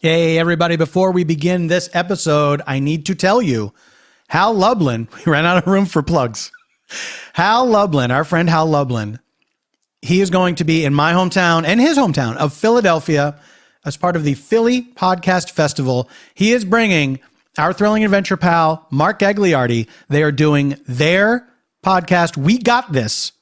Hey, everybody, before we begin this episode, I need to tell you, Hal Lublin, we ran out of room for plugs. Hal Lublin, our friend Hal Lublin, he is going to be in my hometown and his hometown of Philadelphia as part of the Philly Podcast Festival. He is bringing our thrilling adventure pal, Mark Gagliardi. They are doing their podcast, We Got This,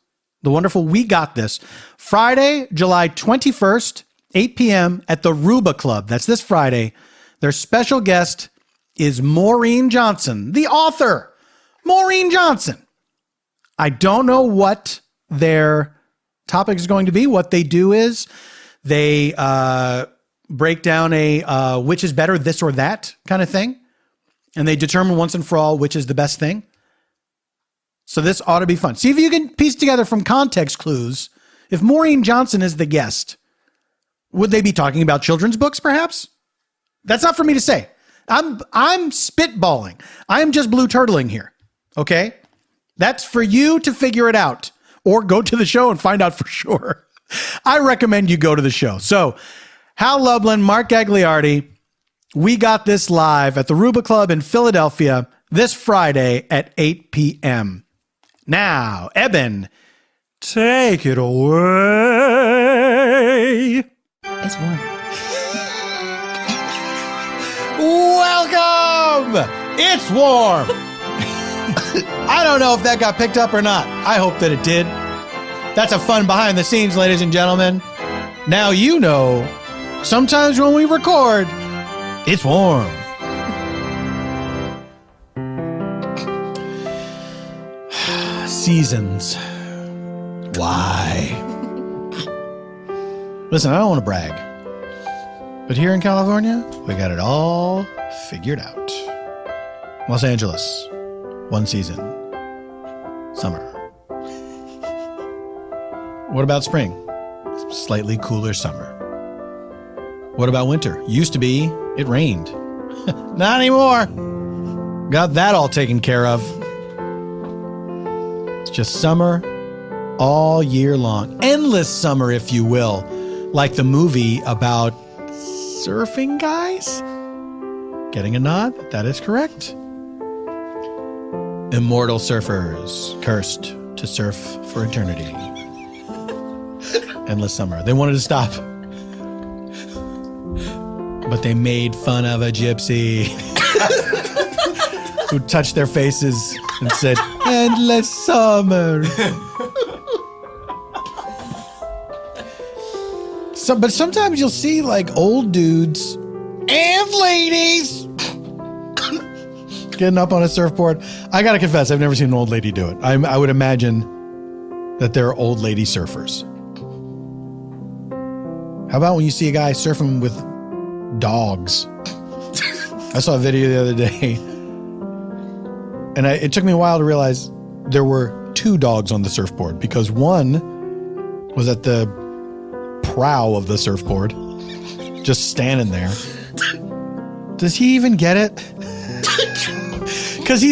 the wonderful We Got This, Friday, July 21st, 8 p.m. at the Ruba Club. That's this Friday. Their special guest is Maureen Johnson, the author. Maureen Johnson. I don't know what their topic is going to be. What they do is they break down a which is better, this or that kind of thing. And they determine once and for all which is the best thing. So this ought to be fun. See if you can piece together from context clues. If Maureen Johnson is the guest, would they be talking about children's books, perhaps? That's not for me to say. I'm spitballing. I'm just blue turtling here. Okay? That's for you to figure it out or go to the show and find out for sure. I recommend you go to the show. So, Hal Lublin, Mark Gagliardi, We Got This live at the Ruba Club in Philadelphia this Friday at 8 p.m. Now, Eban, take it away. It's warm. Welcome! It's warm. I don't know if that got picked up or not. I hope that it did. That's a fun behind the scenes, ladies and gentlemen. Now you know, sometimes when we record, it's warm. Seasons. Why? Listen, I don't want to brag, but here in California, we got it all figured out. Los Angeles, one season, summer. What about spring? Slightly cooler summer. What about winter? Used to be, it rained. Not anymore. Got that all taken care of. It's just summer all year long. Endless summer, if you will. Like the movie about surfing guys? Getting a nod? That is correct. Immortal surfers, cursed to surf for eternity. Endless summer. They wanted to stop, but they made fun of a gypsy who touched their faces and said, "Endless summer." But sometimes you'll see like old dudes and ladies getting up on a surfboard. I gotta confess, I've never seen an old lady do it. I would imagine that there are old lady surfers. How about when you see a guy surfing with dogs? I saw a video the other day, and it took me a while to realize there were two dogs on the surfboard because one was at the prow of the surfboard, just standing there. Does he even get it? Because he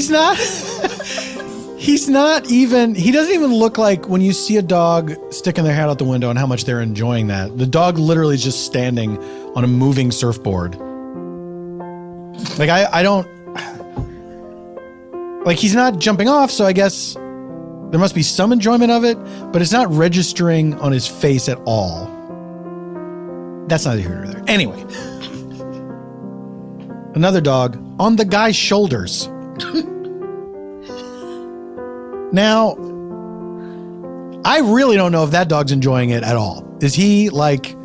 doesn't even look like when you see a dog sticking their head out the window and how much they're enjoying that. The dog literally is just standing on a moving surfboard. Like, I don't, like, he's not jumping off, so I guess there must be some enjoyment of it, but it's not registering on his face at all. That's neither here nor there. Anyway, another dog on the guy's shoulders. Now, I really don't know if that dog's enjoying it at all. Is he like,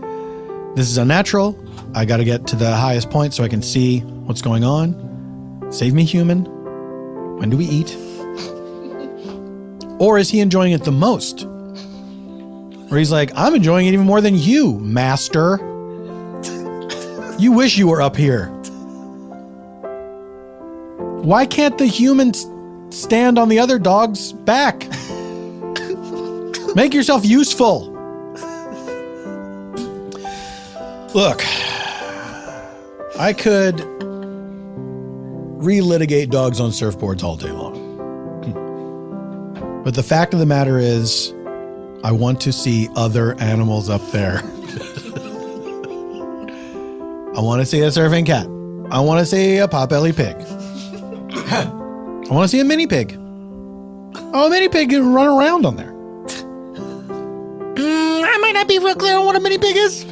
this is unnatural, I got to get to the highest point so I can see what's going on? Save me, human. When do we eat? Or is he enjoying it the most? Or he's like, I'm enjoying it even more than you, master. You wish you were up here. Why can't the human stand on the other dog's back? Make yourself useful. Look, I could relitigate dogs on surfboards all day long. But the fact of the matter is, I want to see other animals up there. I want to see a surfing cat. I want to see a potbelly pig. I want to see a mini pig. Oh, a mini pig can run around on there. I might not be real clear on what a mini pig is.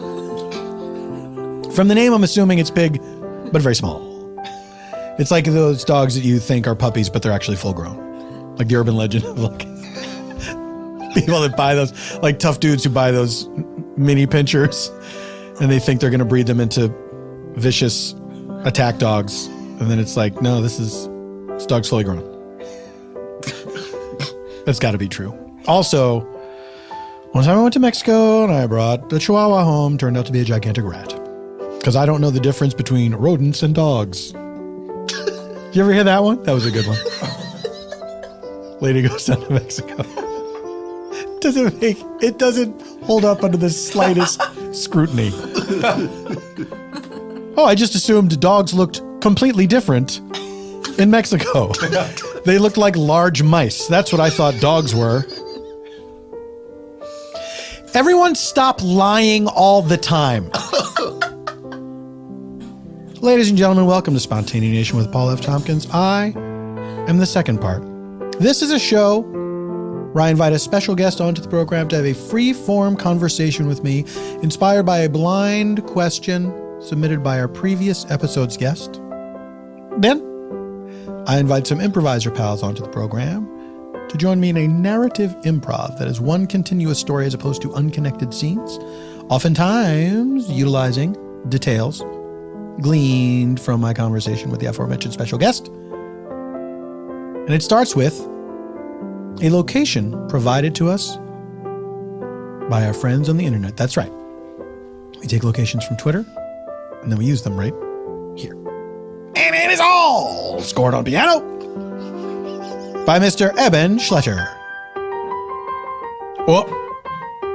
From the name, I'm assuming it's big, but very small. It's like those dogs that you think are puppies, but they're actually full grown. Like the urban legend of like people that buy those, like tough dudes who buy those mini pinchers and they think they're going to breed them into vicious attack dogs. And then it's like, no, this dog's fully grown. That's got to be true. Also, one time I went to Mexico and I brought the Chihuahua home. Turned out to be a gigantic rat. Because I don't know the difference between rodents and dogs. You ever hear that one? That was a good one. Lady goes down to Mexico. It doesn't hold up under the slightest scrutiny. Oh, I just assumed dogs looked completely different in Mexico. They looked like large mice. That's what I thought dogs were. Everyone stop lying all the time. Ladies and gentlemen, welcome to Spontaneanation with Paul F. Tompkins. I am the second part. This is a show where I invite a special guest onto the program to have a free-form conversation with me, inspired by a blind question submitted by our previous episode's guest. Then, I invite some improviser pals onto the program to join me in a narrative improv that is one continuous story as opposed to unconnected scenes, oftentimes utilizing details gleaned from my conversation with the aforementioned special guest. And it starts with a location provided to us by our friends on the internet. That's right. We take locations from Twitter, and then we use them right here. And it is all scored on piano by Mr. Eban Schletter.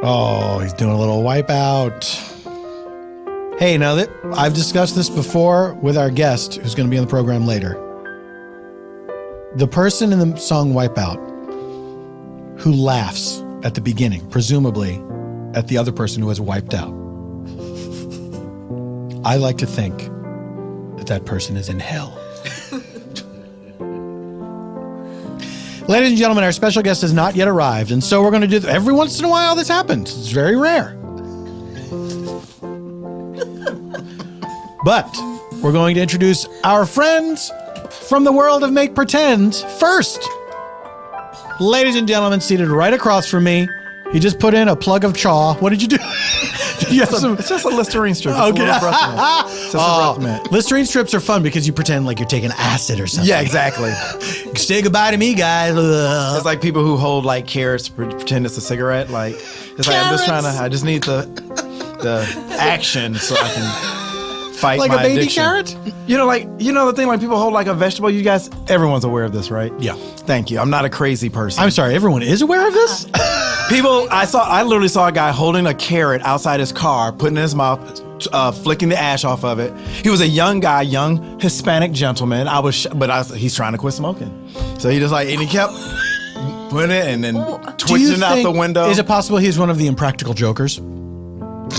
Oh, he's doing a little wipeout. Hey, now that I've discussed this before with our guest who's going to be on the program later, the person in the song Wipeout who laughs at the beginning, presumably at the other person who has wiped out, I like to think that person is in hell. Ladies and gentlemen, our special guest has not yet arrived, and so we're going to do every once in a while this happens. It's very rare. But we're going to introduce our friends from the world of Make Pretend first. Ladies and gentlemen, seated right across from me, he just put in a plug of chaw. What did you do? It's just a Listerine strip. It's Okay. a breath mint. Listerine strips are fun because you pretend like you're taking acid or something. Yeah, exactly. Say goodbye to me, guys. It's like people who hold like carrots pretend it's a cigarette. Like it's like I just need the action so I can fight like my a baby addiction. carrot? The thing, like people hold like a vegetable. You guys, everyone's aware of this, right? Yeah. Thank you. I'm not a crazy person. I'm sorry, everyone is aware of this? I literally saw a guy holding a carrot outside his car, putting it in his mouth, flicking the ash off of it. He was a young guy, young Hispanic gentleman. He's trying to quit smoking. So he just and he kept putting it and then twitching out the window. Is it possible he's one of the impractical jokers?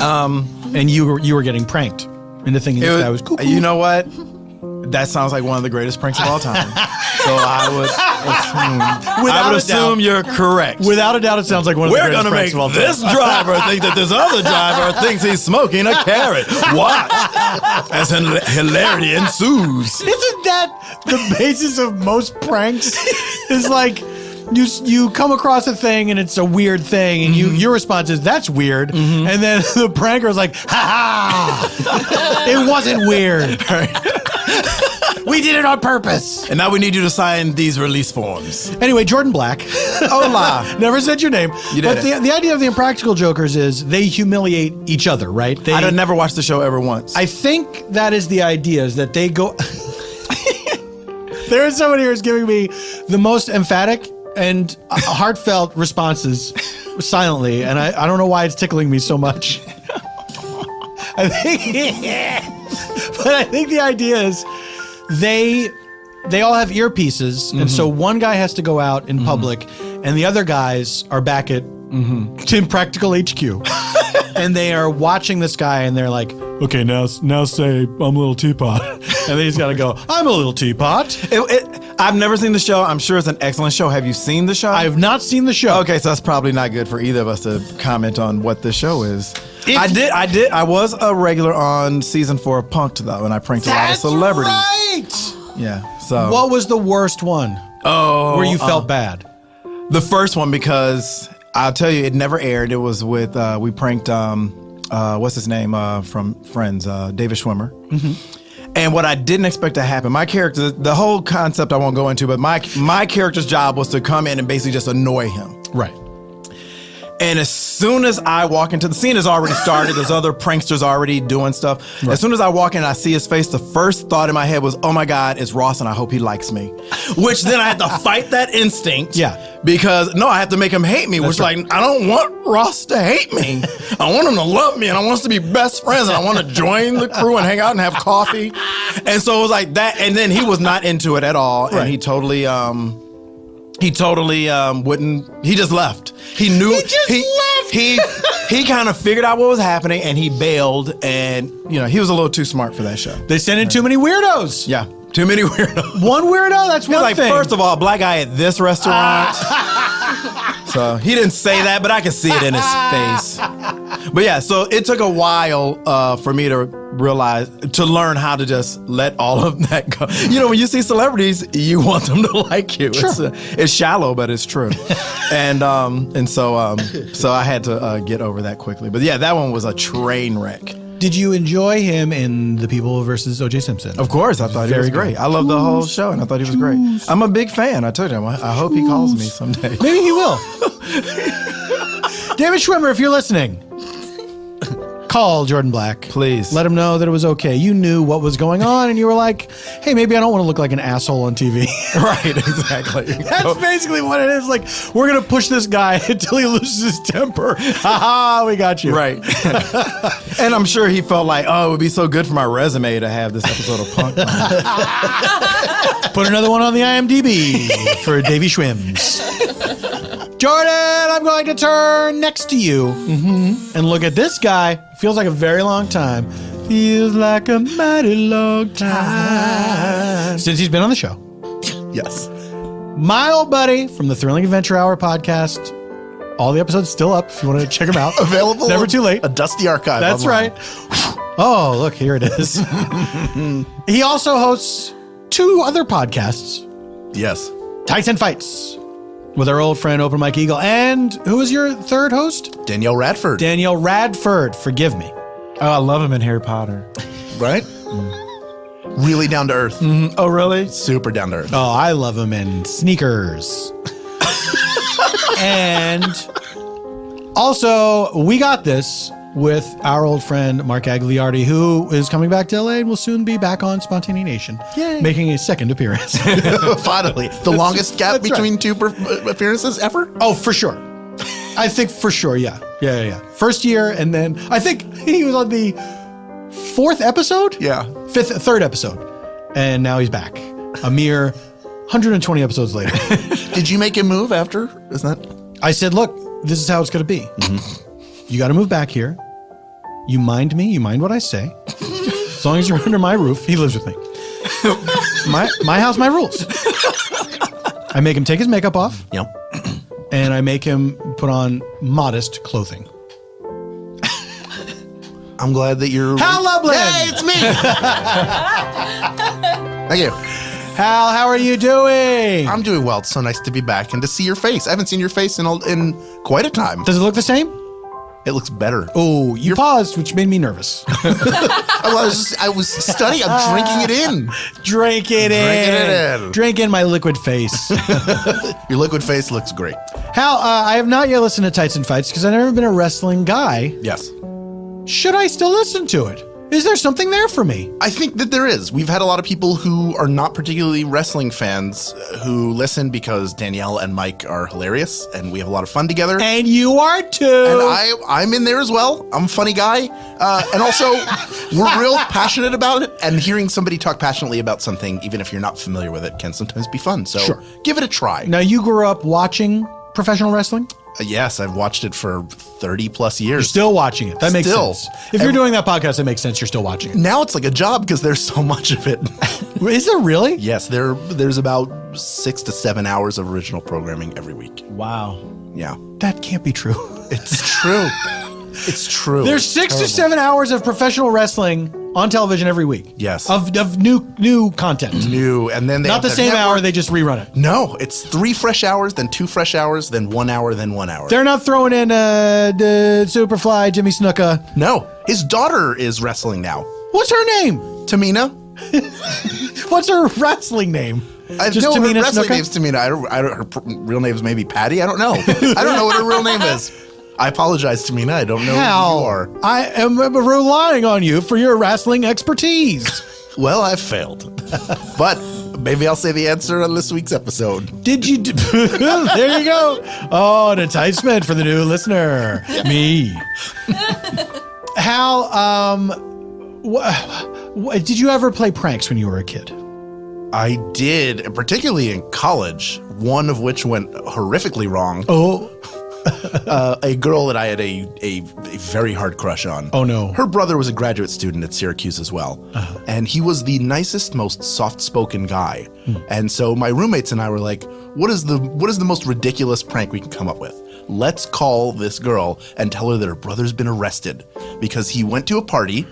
And you were getting pranked into thinking this guy was cool. You know what? That sounds like one of the greatest pranks of all time. So I would assume you're correct. Without a doubt, it sounds like one of the greatest pranks of all time. This driver think that this other driver thinks he's smoking a carrot. Watch as hilarity ensues. Isn't that the basis of most pranks? Is like you come across a thing and it's a weird thing, and your response is that's weird, and then the pranker is like, ha ha, it wasn't weird. We did it on purpose. And now we need you to sign these release forms. Anyway, Jordan Black. Hola. Never said your name. You did. But the idea of the Impractical Jokers is they humiliate each other, right? I'd never watched the show ever once. I think that is the idea, is that they go... There is someone here who's giving me the most emphatic and heartfelt responses silently, and I don't know why it's tickling me so much. I think the idea is they all have earpieces, and so one guy has to go out in public, and the other guys are back at Impractical HQ, and they are watching this guy, and they're like, okay, now say I'm a little teapot. And then he's got to go, I'm a little teapot. I've never seen the show. I'm sure it's an excellent show. Have you seen the show? I have not seen the show. Okay, so that's probably not good for either of us to comment on what the show is. I was a regular on season 4 of Punk'd, though, and I pranked a lot of celebrities. Right. Yeah. So What was the worst one? Oh, where you felt bad? The first one, because I'll tell you, it never aired. It was with we pranked what's his name from Friends, David Schwimmer. Mm-hmm. And what I didn't expect to happen, my character, the whole concept I won't go into, but my character's job was to come in and basically just annoy him. Right. And as soon as I walk into the scene, has already started. There's other pranksters already doing stuff. Right. As soon as I walk in and I see his face, the first thought in my head was, oh my God, it's Ross and I hope he likes me. Which then I had to fight that instinct. Yeah. Because no, I have to make him hate me. Which like, I don't want Ross to hate me. I want him to love me and I want us to be best friends and I want to join the crew and hang out and have coffee. And so it was like that. And then he was not into it at all. Right. And he totally wouldn't, he just left. He knew he kind of figured out what was happening and he bailed and he was a little too smart for that show. They sent in too many weirdos. Yeah, too many weirdos. One weirdo, that's one thing. First of all, black guy at this restaurant. So he didn't say that, but I could see it in his face. But yeah, so it took a while for me to learn how to just let all of that go. When you see celebrities, you want them to like you. Sure. It's shallow, but it's true. and so I had to get over that quickly. But yeah, that one was a train wreck. Did you enjoy him in The People versus O.J. Simpson? Of course, I thought he was great. I loved the whole show, and I thought he was great. I'm a big fan. I told you, I hope he calls me someday. Maybe he will. David Schwimmer, if you're listening, call Jordan Black. Please. Let him know that it was okay. You knew what was going on, and you were like, hey, maybe I don't want to look like an asshole on TV. Right, exactly. That's basically what it is. Like, we're going to push this guy until he loses his temper. Ha-ha, we got you. Right. And I'm sure he felt like, it would be so good for my resume to have this episode of Punk. Put another one on the IMDb for Davey Schwims. Jordan, I'm going to turn next to you and look at this guy. Feels like a very long time. Feels like a mighty long time. Since he's been on the show. Yes. My old buddy from the Thrilling Adventure Hour podcast. All the episodes still up if you want to check them out. Available. Never too late. A dusty archive. That's online. right. Oh, look, here it is. He also hosts 2 other podcasts. Yes. Tights and Fights with our old friend Open Mike Eagle. And who is your third host? Danielle Radford. Danielle Radford. Forgive me. Oh, I love him in Harry Potter. Right? Really down to earth. Mm-hmm. Oh, really? Super down to earth. Oh, I love him in Sneakers. And also, we got this with our old friend Mark Agliardi, who is coming back to LA and will soon be back on Spontaneanation, making a second appearance. Finally. The longest gap between 2 appearances ever? Oh, for sure. I think for sure, yeah. First year, and then I think he was on the 4th episode? Yeah. 3rd episode. And now he's back. A mere 120 episodes later. Did you make him move after? Isn't that? I said, look, this is how it's going to be. Mm-hmm. You got to move back here. You mind me. You mind what I say. As long as you're under my roof. He lives with me. My house, my rules. I make him take his makeup off. Yep. And I make him put on modest clothing. I'm glad that you're... Hal Lublin! Hey, it's me! Thank you. Hal, how are you doing? I'm doing well. It's so nice to be back and to see your face. I haven't seen your face in quite a time. Does it look the same? It looks better. Oh, you paused, which made me nervous. I was studying. I'm drinking it in. Drink it in. Drink in my liquid face. Your liquid face looks great. Hal, I have not yet listened to Tights and Fights because I've never been a wrestling guy. Yes. Should I still listen to it? Is there something there for me? I think that there is. We've had a lot of people who are not particularly wrestling fans who listen because Danielle and Mike are hilarious and we have a lot of fun together. And you are too. And I'm in there as well. I'm a funny guy. And also, we're real passionate about it. And hearing somebody talk passionately about something, even if you're not familiar with it, can sometimes be fun. So give it a try. Now, you grew up watching professional wrestling? Yes, I've watched it for 30 plus years. You're still watching it. That makes Still. sense. If you're doing that podcast, it makes sense. You're still watching it. Now it's like a job because there's so much of it. Is there really? Yes, there's about 6 to 7 hours of original programming every week. Wow. Yeah. That can't be true. It's true. It's true. There's It's 6 to terrible. 7 hours of professional wrestling on television every week. Yes. Of new content. New, and then they Not have the to same network. hour, they just rerun it. No, it's 3 fresh hours, then 2 fresh hours, then 1 hour, then 1 hour. They're not throwing in the Superfly, Jimmy Snuka. No, his daughter is wrestling now. What's her name? Tamina. What's her wrestling name? I Just know her Tamina wrestling Snuka? name's Tamina. Her real name's maybe Patty. I don't know. I don't know what her real name is. I apologize, Tamina. I don't know who Hal, you are. I am relying on you for your wrestling expertise. Well, I've failed. But maybe I'll say the answer on this week's episode. Did you? There you go. Oh, an enticement for the new listener. Me. Hal, did you ever play pranks when you were a kid? I did, and particularly in college, one of which went horrifically wrong. Oh. A girl that I had a very hard crush on. Oh, no. Her brother was a graduate student at Syracuse as well. And he was the nicest, most soft-spoken guy. And so my roommates and I were like, what is the most ridiculous prank we can come up with? Let's call this girl and tell her that her brother's been arrested because he went to a party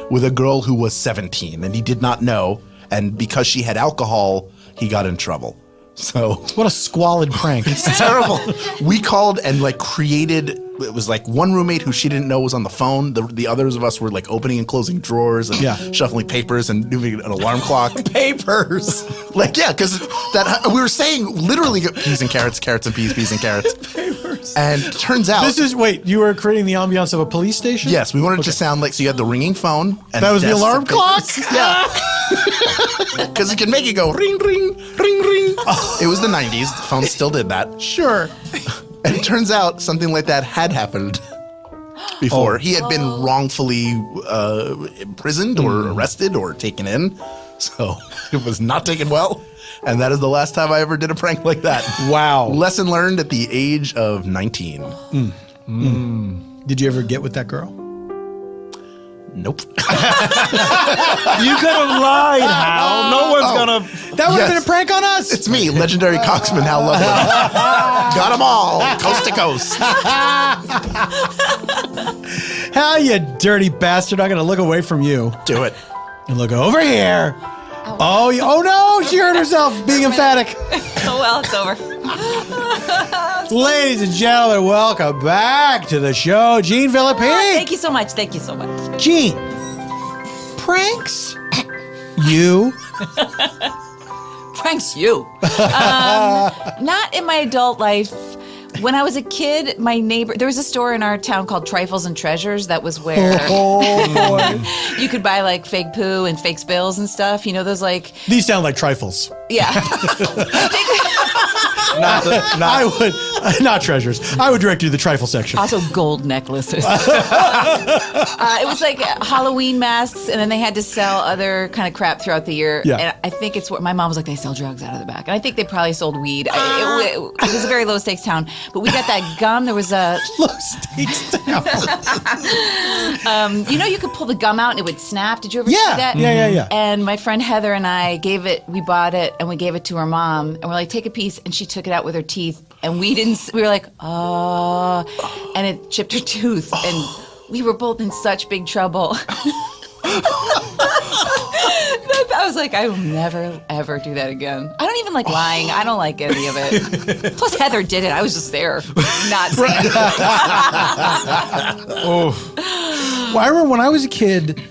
with a girl who was 17 and he did not know. And because she had alcohol, he got in trouble. So What a squalid prank. it's terrible. We called and like created. It was like one roommate who she didn't know was on the phone. The others of us were like opening and closing drawers and shuffling papers and doing an alarm clock. Papers. Like, yeah, because that we were saying literally peas and carrots, carrots and peas, peas and carrots. Papers. And turns out Wait, you were creating the ambiance of a police station? yes, we wanted it to sound like so you had the ringing phone. And That was the desks alarm and clock? papers. Yeah. Because it can make it go ring, ring, ring, ring. It was the 90s. The phone still did that. Sure. And it turns out something like that had happened before. He had been wrongfully imprisoned or arrested or taken in. So it was not taken well. And that is the last time I ever did a prank like that. Wow. Lesson learned at the age of 19. Did you ever get with that girl? Nope. You could have lied, Hal. No one's gonna. That would have Yes. been a prank on us. It's me, legendary coxman Hal Lublin. Got them all, coast to coast. Hal, you dirty bastard. I'm going to look away from you Do it. and look over here. Oh no, she hurt herself being emphatic. Oh, well, it's over. Ladies and gentlemen, welcome back to the show. Gene Villepique. Thank you so much. Thank you so much. Gene, pranks? You? Pranks you. Not in my adult life. When I was a kid, my neighbor, there was a store in our town called Trifles and Treasures that was where Oh, boy. you could buy like fake poo and fake spills and stuff. You know, those like, These sound like trifles. yeah. I would, not treasures. I would direct you to the trifle section. Also gold necklaces. It was like Halloween masks, and then they had to sell other kind of crap throughout the year. Yeah. And I think it's what my mom was like, they sell drugs out of the back. And I think they probably sold weed. It was a very low stakes town. But we got that gum. There was a, Low stakes down. you know, you could pull the gum out and it would snap. Did you ever see Yeah. that? Yeah. And my friend Heather and I we bought it and we gave it to her mom. And we're like, take a piece. And she took it out with her teeth. And we were like, oh. And it chipped her tooth. And we were both in such big trouble. I was like, I will never, ever do that again. I don't even like lying. I don't like any of it. Plus, Heather did it. I was just there, not saying it. Well, I remember when I was a kid,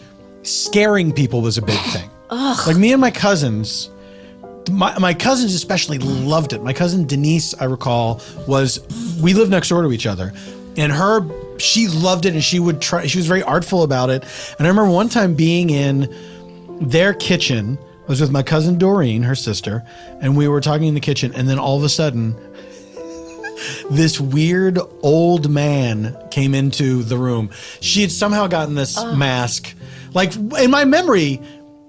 scaring people was a big thing. Like me and my cousins, my cousins especially loved it. My cousin Denise, I recall, we lived next door to each other, and she loved it, and she was very artful about it. And I remember one time being in their kitchen. I was with my cousin Doreen, her sister, and we were talking in the kitchen, and then all of a sudden, this weird old man came into the room. She had somehow gotten this mask. Like, in my memory,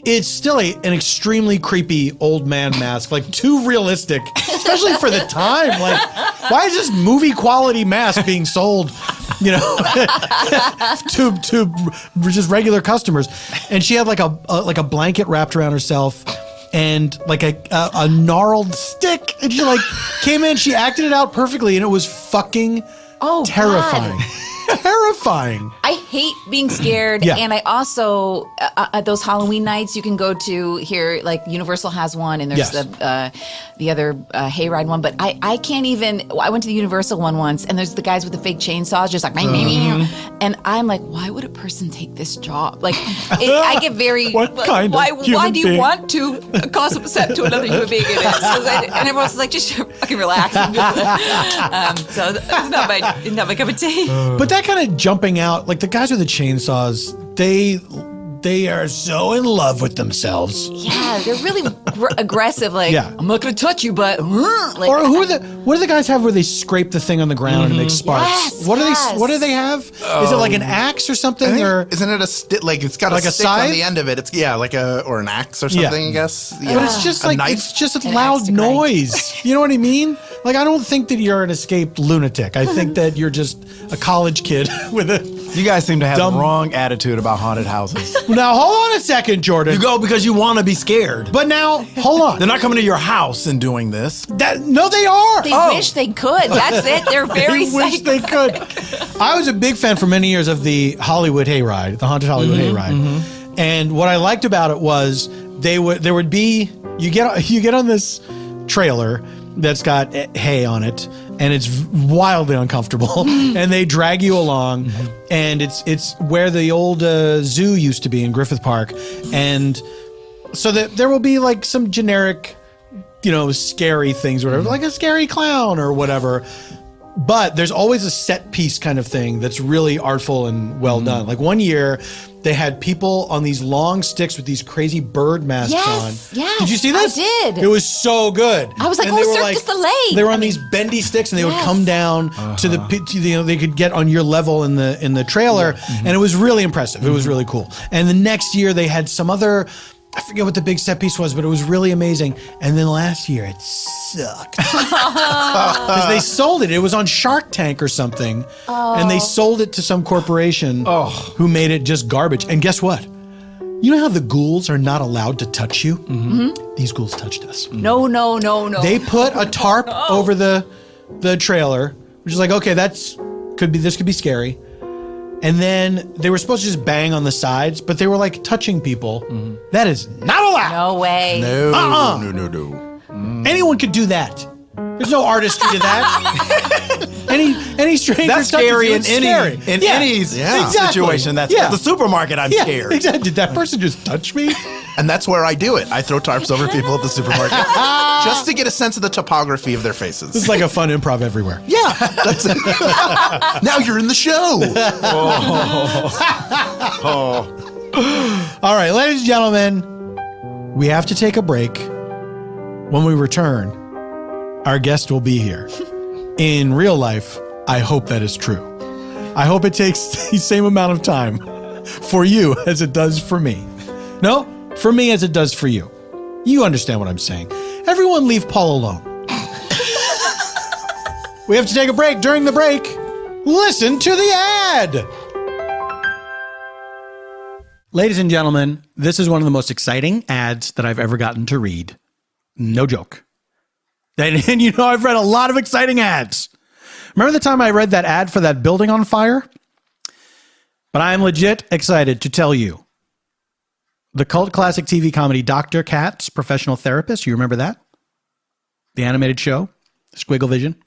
it's still an extremely creepy old man mask, like too realistic, especially for the time. Like, why is this movie quality mask being sold, you know, to just regular customers? And she had like a blanket wrapped around herself and like a gnarled stick, and she like came in, she acted it out perfectly, and it was fucking terrifying. God. Terrifying. I hate being scared, and I also at those Halloween nights you can go to here. Like Universal has one, and there's the other hayride one. But I can't even. I went to the Universal one once, and there's the guys with the fake chainsaws, just like, and I'm like, why would a person take this job? Like, I get very. Why do you want to cause upset to another human being? And everyone's like, just fucking relax. So it's not my cup of tea. But that kind of jumping out, like the guys with the chainsaws, they are so in love with themselves. Yeah, they're really aggressive. Like, I'm not going to touch you, but like, or what do the guys have where they scrape the thing on the ground and it makes sparks? Yes, what do they have? Is it like an axe or something? Or isn't it a stick? Like it's got like a a stick scythe on the end of it. It's like or an axe or something. I guess. Yeah. But it's just like it's just a loud noise. You know what I mean? Like, I don't think that you're an escaped lunatic. I think that you're just a college kid with a. You guys seem to have the wrong attitude about haunted houses. Now, hold on a second, Jordan. You go because you want to be scared. But now, hold on. They're not coming to your house and doing this. No, they are. They wish they could. That's it. They're very They wish they could. I was a big fan for many years of the Hollywood Hayride, the Haunted Hollywood Hayride. And what I liked about it was there would be, you get on this trailer that's got hay on it, and it's wildly uncomfortable. And they drag you along, and it's where the old zoo used to be in Griffith Park, and so that there will be like some generic, scary things, or whatever, like a scary clown or whatever. But there's always a set piece kind of thing that's really artful and well done. Like one year, they had people on these long sticks with these crazy bird masks on. Yes, did you see this? I did. It was so good. I was like, and Cirque du Soleil. They were on these bendy sticks, and they would come down to the they could get on your level in the trailer, and it was really impressive. It was really cool. And the next year, they had some other. I forget what the big set piece was, but it was really amazing. And then last year, it sucked. Because they sold it. It was on Shark Tank or something. And they sold it to some corporation who made it just garbage. And guess what? You know how the ghouls are not allowed to touch you? These ghouls touched us. No. They put a tarp over the trailer, which is like, okay, this could be scary. And then they were supposed to just bang on the sides, but they were like touching people. That is not allowed. No way. No. Anyone could do that. There's no artistry to that. any stranger That's touches scary you, in it's any scary. situation. That's at the supermarket. I'm scared. Exactly. Did that person just touch me? And that's where I do it. I throw tarps over people at the supermarket just to get a sense of the topography of their faces. It's like a fun improv everywhere. Yeah, that's it. Now you're in the show. All right, ladies and gentlemen, we have to take a break. When we return, our guest will be here. In real life, I hope that is true. I hope it takes the same amount of time for you as it does for me. No, for me as it does for you. You understand what I'm saying. Everyone leave Paul alone. We have to take a break. During the break, listen to the ad. Ladies and gentlemen, this is one of the most exciting ads that I've ever gotten to read. No joke. And I've read a lot of exciting ads. Remember the time I read that ad for that building on fire? But I'm legit excited to tell you. The cult classic TV comedy Dr. Katz, Professional Therapist. You remember that? The animated show, Squiggle Vision.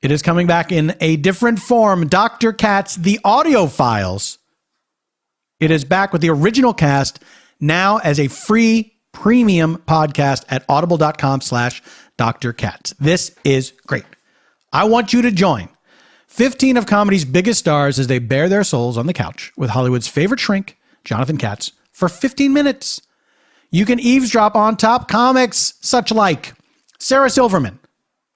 It is coming back in a different form. Dr. Katz, the audio files. It is back with the original cast, now as a free premium podcast at audible.com/Dr. Katz. This is great. I want you to join 15 of comedy's biggest stars as they bare their souls on the couch with Hollywood's favorite shrink, Jonathan Katz, for 15 minutes. You can eavesdrop on top comics such like Sarah Silverman,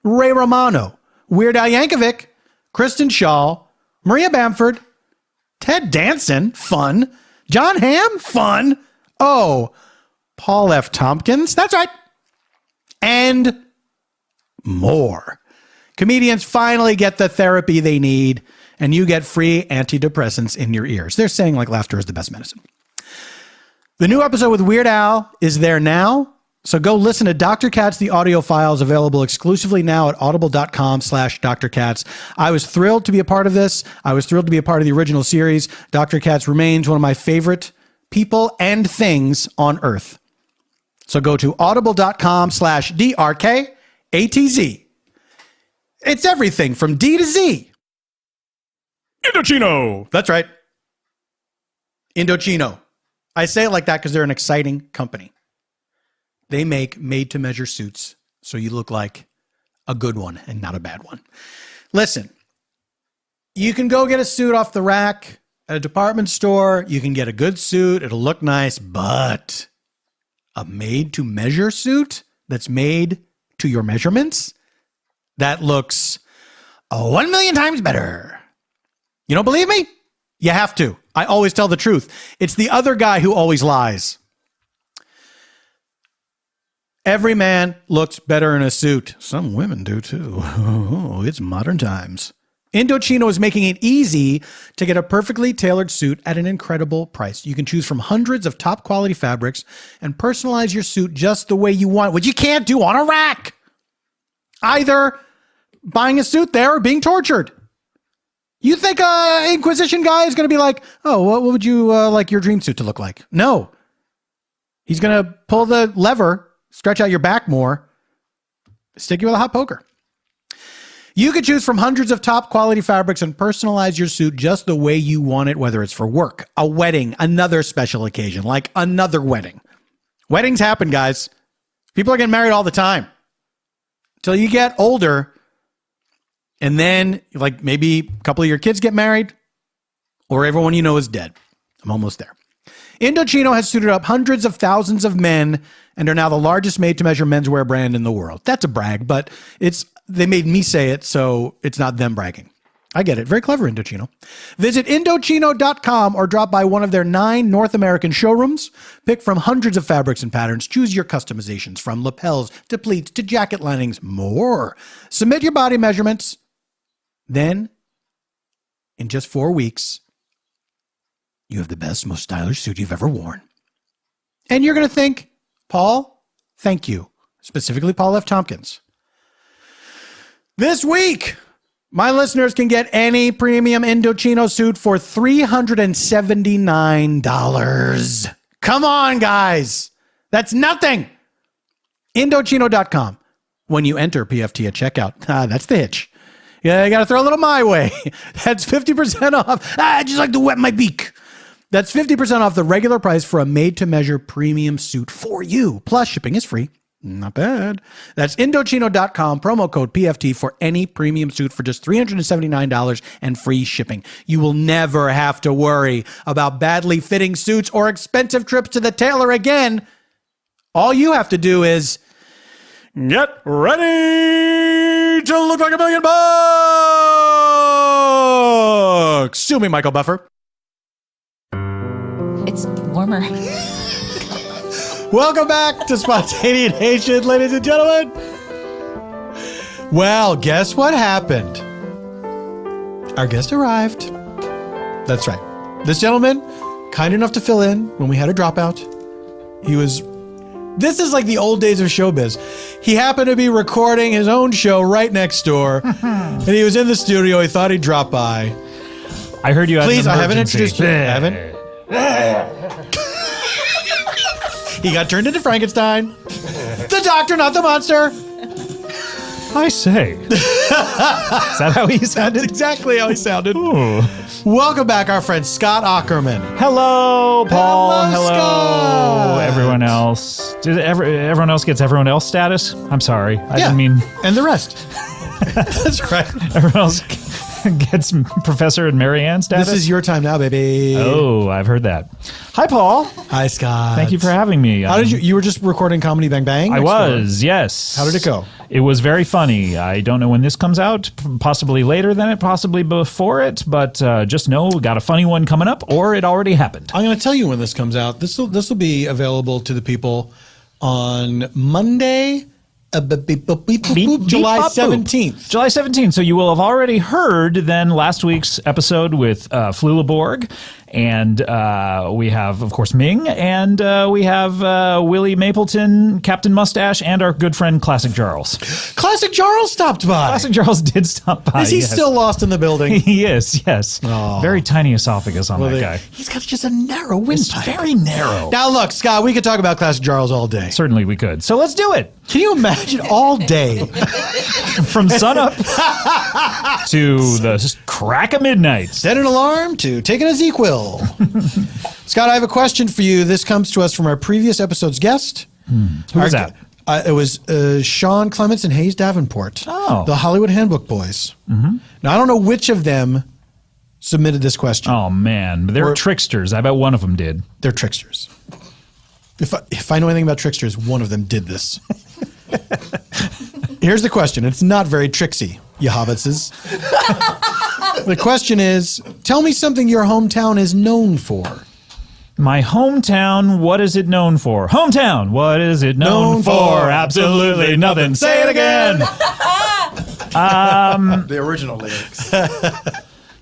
Ray Romano, Weird Al Yankovic, Kristen Shaw, Maria Bamford, Ted Danson, fun, John Hamm, fun, Oh, Paul F. Tompkins. That's right. And more. Comedians finally get the therapy they need, and you get free antidepressants in your ears. They're saying like laughter is the best medicine. The new episode with Weird Al is there now. So go listen to Dr. Katz. The audio file is available exclusively now at audible.com/Dr. Katz. I was thrilled to be a part of this. I was thrilled to be a part of the original series. Dr. Katz remains one of my favorite people and things on earth. So go to audible.com/DRKATZ. It's everything from D to Z. Indochino. That's right. Indochino. I say it like that because they're an exciting company. They make made-to-measure suits so you look like a good one and not a bad one. Listen, you can go get a suit off the rack at a department store. You can get a good suit. It'll look nice, but a made-to-measure suit that's made to your measurements, that looks 1 million times better. You don't believe me? You have to. I always tell the truth. It's the other guy who always lies. Every man looks better in a suit. Some women do too. Oh, it's modern times. Indochino is making it easy to get a perfectly tailored suit at an incredible price. You can choose from hundreds of top quality fabrics and personalize your suit just the way you want, which you can't do on a rack. Either buying a suit there or being tortured. You think an Inquisition guy is going to be like, oh, what would you like your dream suit to look like? No. He's going to pull the lever, stretch out your back more, stick you with a hot poker. You could choose from hundreds of top quality fabrics and personalize your suit just the way you want it, whether it's for work, a wedding, another special occasion, like another wedding. Weddings happen, guys. People are getting married all the time. Till you get older, and then like maybe a couple of your kids get married, or everyone you know is dead. I'm almost there. Indochino has suited up hundreds of thousands of men and are now the largest made-to-measure menswear brand in the world. That's a brag, but they made me say it, so it's not them bragging. I get it. Very clever, Indochino. Visit Indochino.com or drop by one of their 9 North American showrooms. Pick from hundreds of fabrics and patterns. Choose your customizations from lapels to pleats to jacket linings, more. Submit your body measurements. Then, in just 4 weeks, you have the best, most stylish suit you've ever worn. And you're going to think, Paul, thank you. Specifically, Paul F. Tompkins. This week, my listeners can get any premium Indochino suit for $379. Come on, guys. That's nothing. Indochino.com. When you enter PFT at checkout, that's the hitch. Yeah, you got to throw a little my way. That's 50% off. I just like to wet my beak. That's 50% off the regular price for a made-to-measure premium suit for you. Plus, shipping is free. Not bad. That's Indochino.com, promo code PFT for any premium suit for just $379 and free shipping. You will never have to worry about badly fitting suits or expensive trips to the tailor again. All you have to do is get ready to look like $1 million. Sue me, Michael Buffer. It's warmer. Welcome back to Spontaneanation, ladies and gentlemen. Well, guess what happened? Our guest arrived. That's right. This gentleman, kind enough to fill in when we had a dropout. This is like the old days of showbiz. He happened to be recording his own show right next door, and he was in the studio. He thought he'd drop by. I heard you had Please, an I haven't emergency. introduced you. I haven't. He got turned into Frankenstein. The doctor, not the monster. I say. Is that how he sounded? That's exactly how he sounded. Ooh. Welcome back, our friend Scott Aukerman. Hello, Paul. Hello, Scott. Everyone else. Did everyone else gets everyone else status? I'm sorry. I didn't mean. And the rest. That's right. Everyone else gets Professor and Marianne status. This is your time now, baby. Oh, I've heard that. Hi, Paul. Hi, Scott. Thank you for having me. How did you were just recording Comedy Bang Bang? I was, yes. How did it go? It was very funny. I don't know when this comes out, possibly later than it, possibly before it, but just know we got a funny one coming up, or it already happened. I'm going to tell you when this comes out. This will be available to the people on Monday, July 17th. July 17th. So you will have already heard then last week's episode with Fluleborg. And we have, of course, Ming. And we have Willie Mapleton, Captain Mustache, and our good friend Classic Charles. Classic Charles stopped by. Classic Charles did stop by. Is he still lost in the building? He is, yes. Oh. Very tiny esophagus on that guy. He's got just a narrow windpipe. Very narrow. Now, look, Scott, we could talk about Classic Charles all day. Certainly we could. So let's do it. Can you imagine all day? From sunup to the crack of midnight. Set an alarm to taking a ZQuil. Scott, I have a question for you. This comes to us from our previous episode's guest. Who was that? It was Sean Clements and Hayes Davenport, the Hollywood Handbook Boys. Mm-hmm. Now, I don't know which of them submitted this question. Oh, man. They're tricksters. I bet one of them did. They're tricksters. If I know anything about tricksters, one of them did this. Here's the question. It's not very tricksy, you hobbitses. The question is, tell me something your hometown is known for. My hometown, what is it known for? Hometown, what is it known for? Absolutely nothing. Say it again. The original lyrics.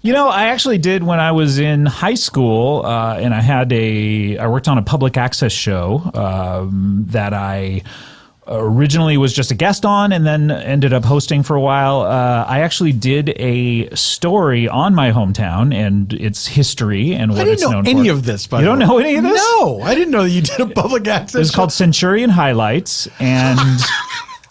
You know, I actually did when I was in high school, and I worked on a public access show that I originally was just a guest on and then ended up hosting for a while. I actually did a story on my hometown and its history and what it's known for. I didn't know any of this, by the way. You don't know any of this? No, I didn't know that you did a public access It was called Centurion Highlights, and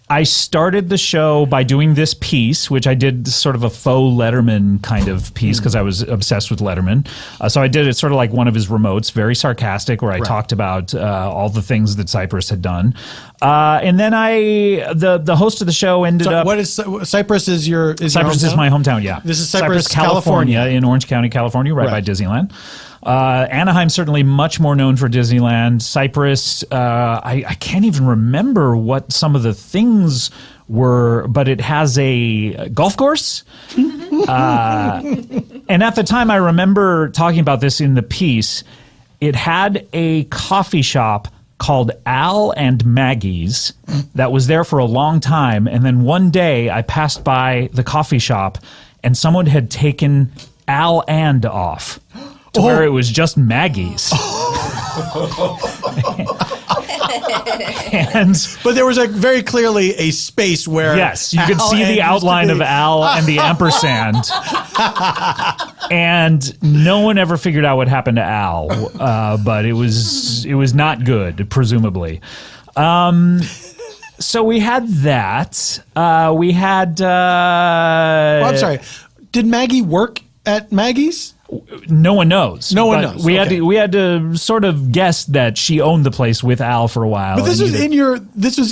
I started the show by doing this piece, which I did sort of a faux Letterman kind of piece because I was obsessed with Letterman. So I did it sort of like one of his remotes, very sarcastic, where I talked about all the things that Cypress had done. And then the host of the show ended up. What is Cypress? Cypress is my hometown. Yeah, this is Cypress, California, in Orange County, California, right by Disneyland. Anaheim certainly much more known for Disneyland. Cypress, I can't even remember what some of the things were, but it has a golf course. And at the time, I remember talking about this in the piece. It had a coffee shop called Al and Maggie's that was there for a long time. And then one day I passed by the coffee shop and someone had taken Al and off to where it was just Maggie's. But there was very clearly a space where yes, you could see the outline of Al and the ampersand. And no one ever figured out what happened to Al, but it was not good, presumably. So we had that. We had. I'm sorry. Did Maggie work at Maggie's? No one knows. No one knows. We had to sort of guess that she owned the place with Al for a while. But this was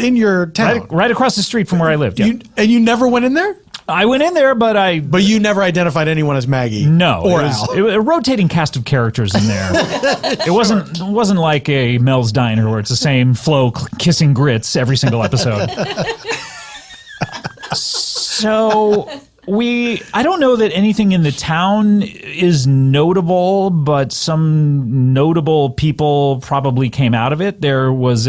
in your town, right across the street from where I lived. Yeah. You never went in there? I went in there, but you never identified anyone as Maggie. No, or Al. Al. It was a rotating cast of characters in there. It wasn't like a Mel's Diner where it's the same Flo kissing grits every single episode. So I don't know that anything in the town is notable, but some notable people probably came out of it. There was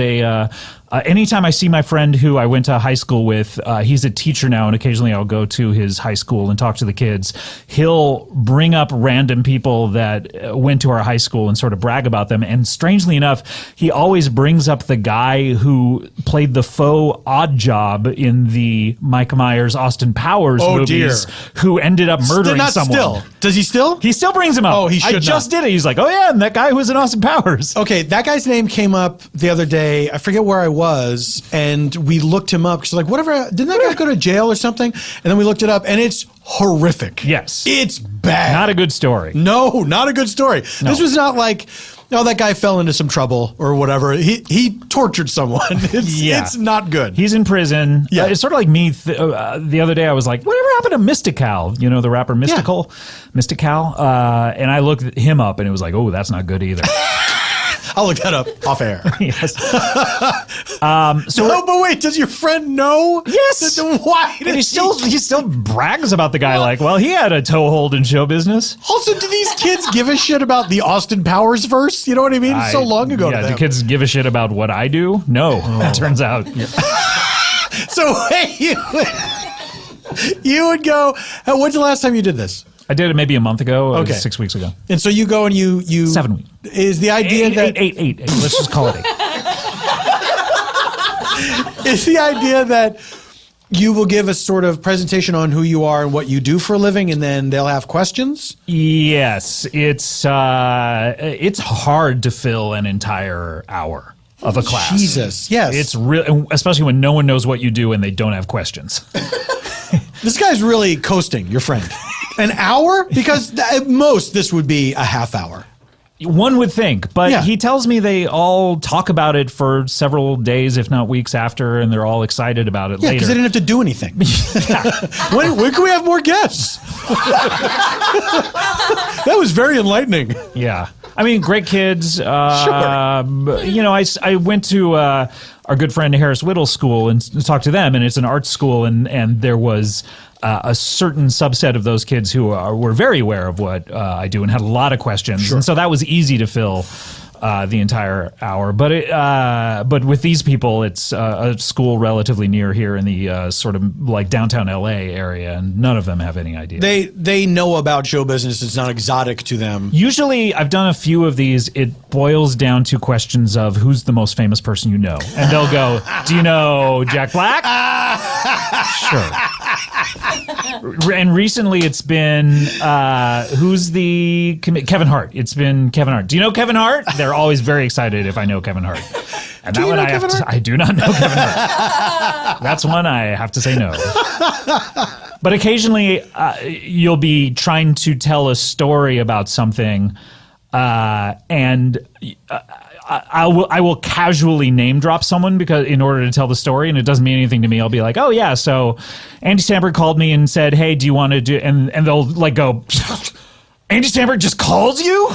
anytime I see my friend who I went to high school with, he's a teacher now, and occasionally I'll go to his high school and talk to the kids. He'll bring up random people that went to our high school and sort of brag about them. And strangely enough, he always brings up the guy who played the faux odd job in the Mike Myers, Austin Powers movies, who ended up murdering someone. Does he still? He still brings him up. Oh, he should I just did it. He's like, oh yeah, and that guy who was in Austin Powers. Okay, that guy's name came up the other day. I forget where I was, and we looked him up. Because like, whatever, didn't that guy go to jail or something? And then we looked it up, and it's horrific. Yes. It's bad. Not a good story. No, not a good story. No. This was not like oh, that guy fell into some trouble or whatever. He tortured someone. It's not good. He's in prison. Yeah. It's sort of like me. The other day I was like, whatever happened to Mystical? You know, the rapper Mystical? And I looked him up and it was like, oh, that's not good either. I'll look that up off air. Yes. No, but wait, does your friend know? Yes. Why? And he still brags about the guy like, well, he had a toehold in show business. Also, do these kids give a shit about the Austin Powers verse? You know what I mean? It's so long ago to them. Do kids give a shit about what I do? No, it turns out. So, hey, you would go, when's the last time you did this? I did it maybe a month ago. Okay. 6 weeks ago. And so you go and you 7 weeks. Is the idea eight. Let's just call it 8. Is the idea that you will give a sort of presentation on who you are and what you do for a living, and then they'll have questions? Yes, it's hard to fill an entire hour of a class. Jesus, yes. It's real, especially when no one knows what you do and they don't have questions. This guy's really coasting, your friend. An hour? Because at most this would be a half hour. One would think, but Yeah. he tells me they all talk about it for several days, if not weeks after, and they're all excited about it Yeah, later. because they didn't have to do anything. When can we have more guests? That was very enlightening. Yeah. I mean, great kids. You know, I went to our good friend Harris Whittle's school and talked to them, and it's an art school, and there was a certain subset of those kids who were very aware of what I do and had a lot of questions. And so that was easy to fill the entire hour. But with these people, it's a school relatively near here in the sort of like downtown LA area, and none of them have any idea. They know about show business. It's not exotic to them. Usually, I've done a few of these. It boils down to questions of who's the most famous person you know. And they'll go, do you know Jack Black? Sure. And recently it's been, who's the, Kevin Hart. It's been Kevin Hart. Do you know Kevin Hart? They're always very excited if I know Kevin Hart. And that one I do not know Kevin Hart. That's one I have to say no. But occasionally you'll be trying to tell a story about something and I will casually name drop someone because in order to tell the story, and it doesn't mean anything to me. I'll be like, oh yeah, so Andy Samberg called me and said, hey, do you want to do, and they'll like go, Andy Samberg just calls you?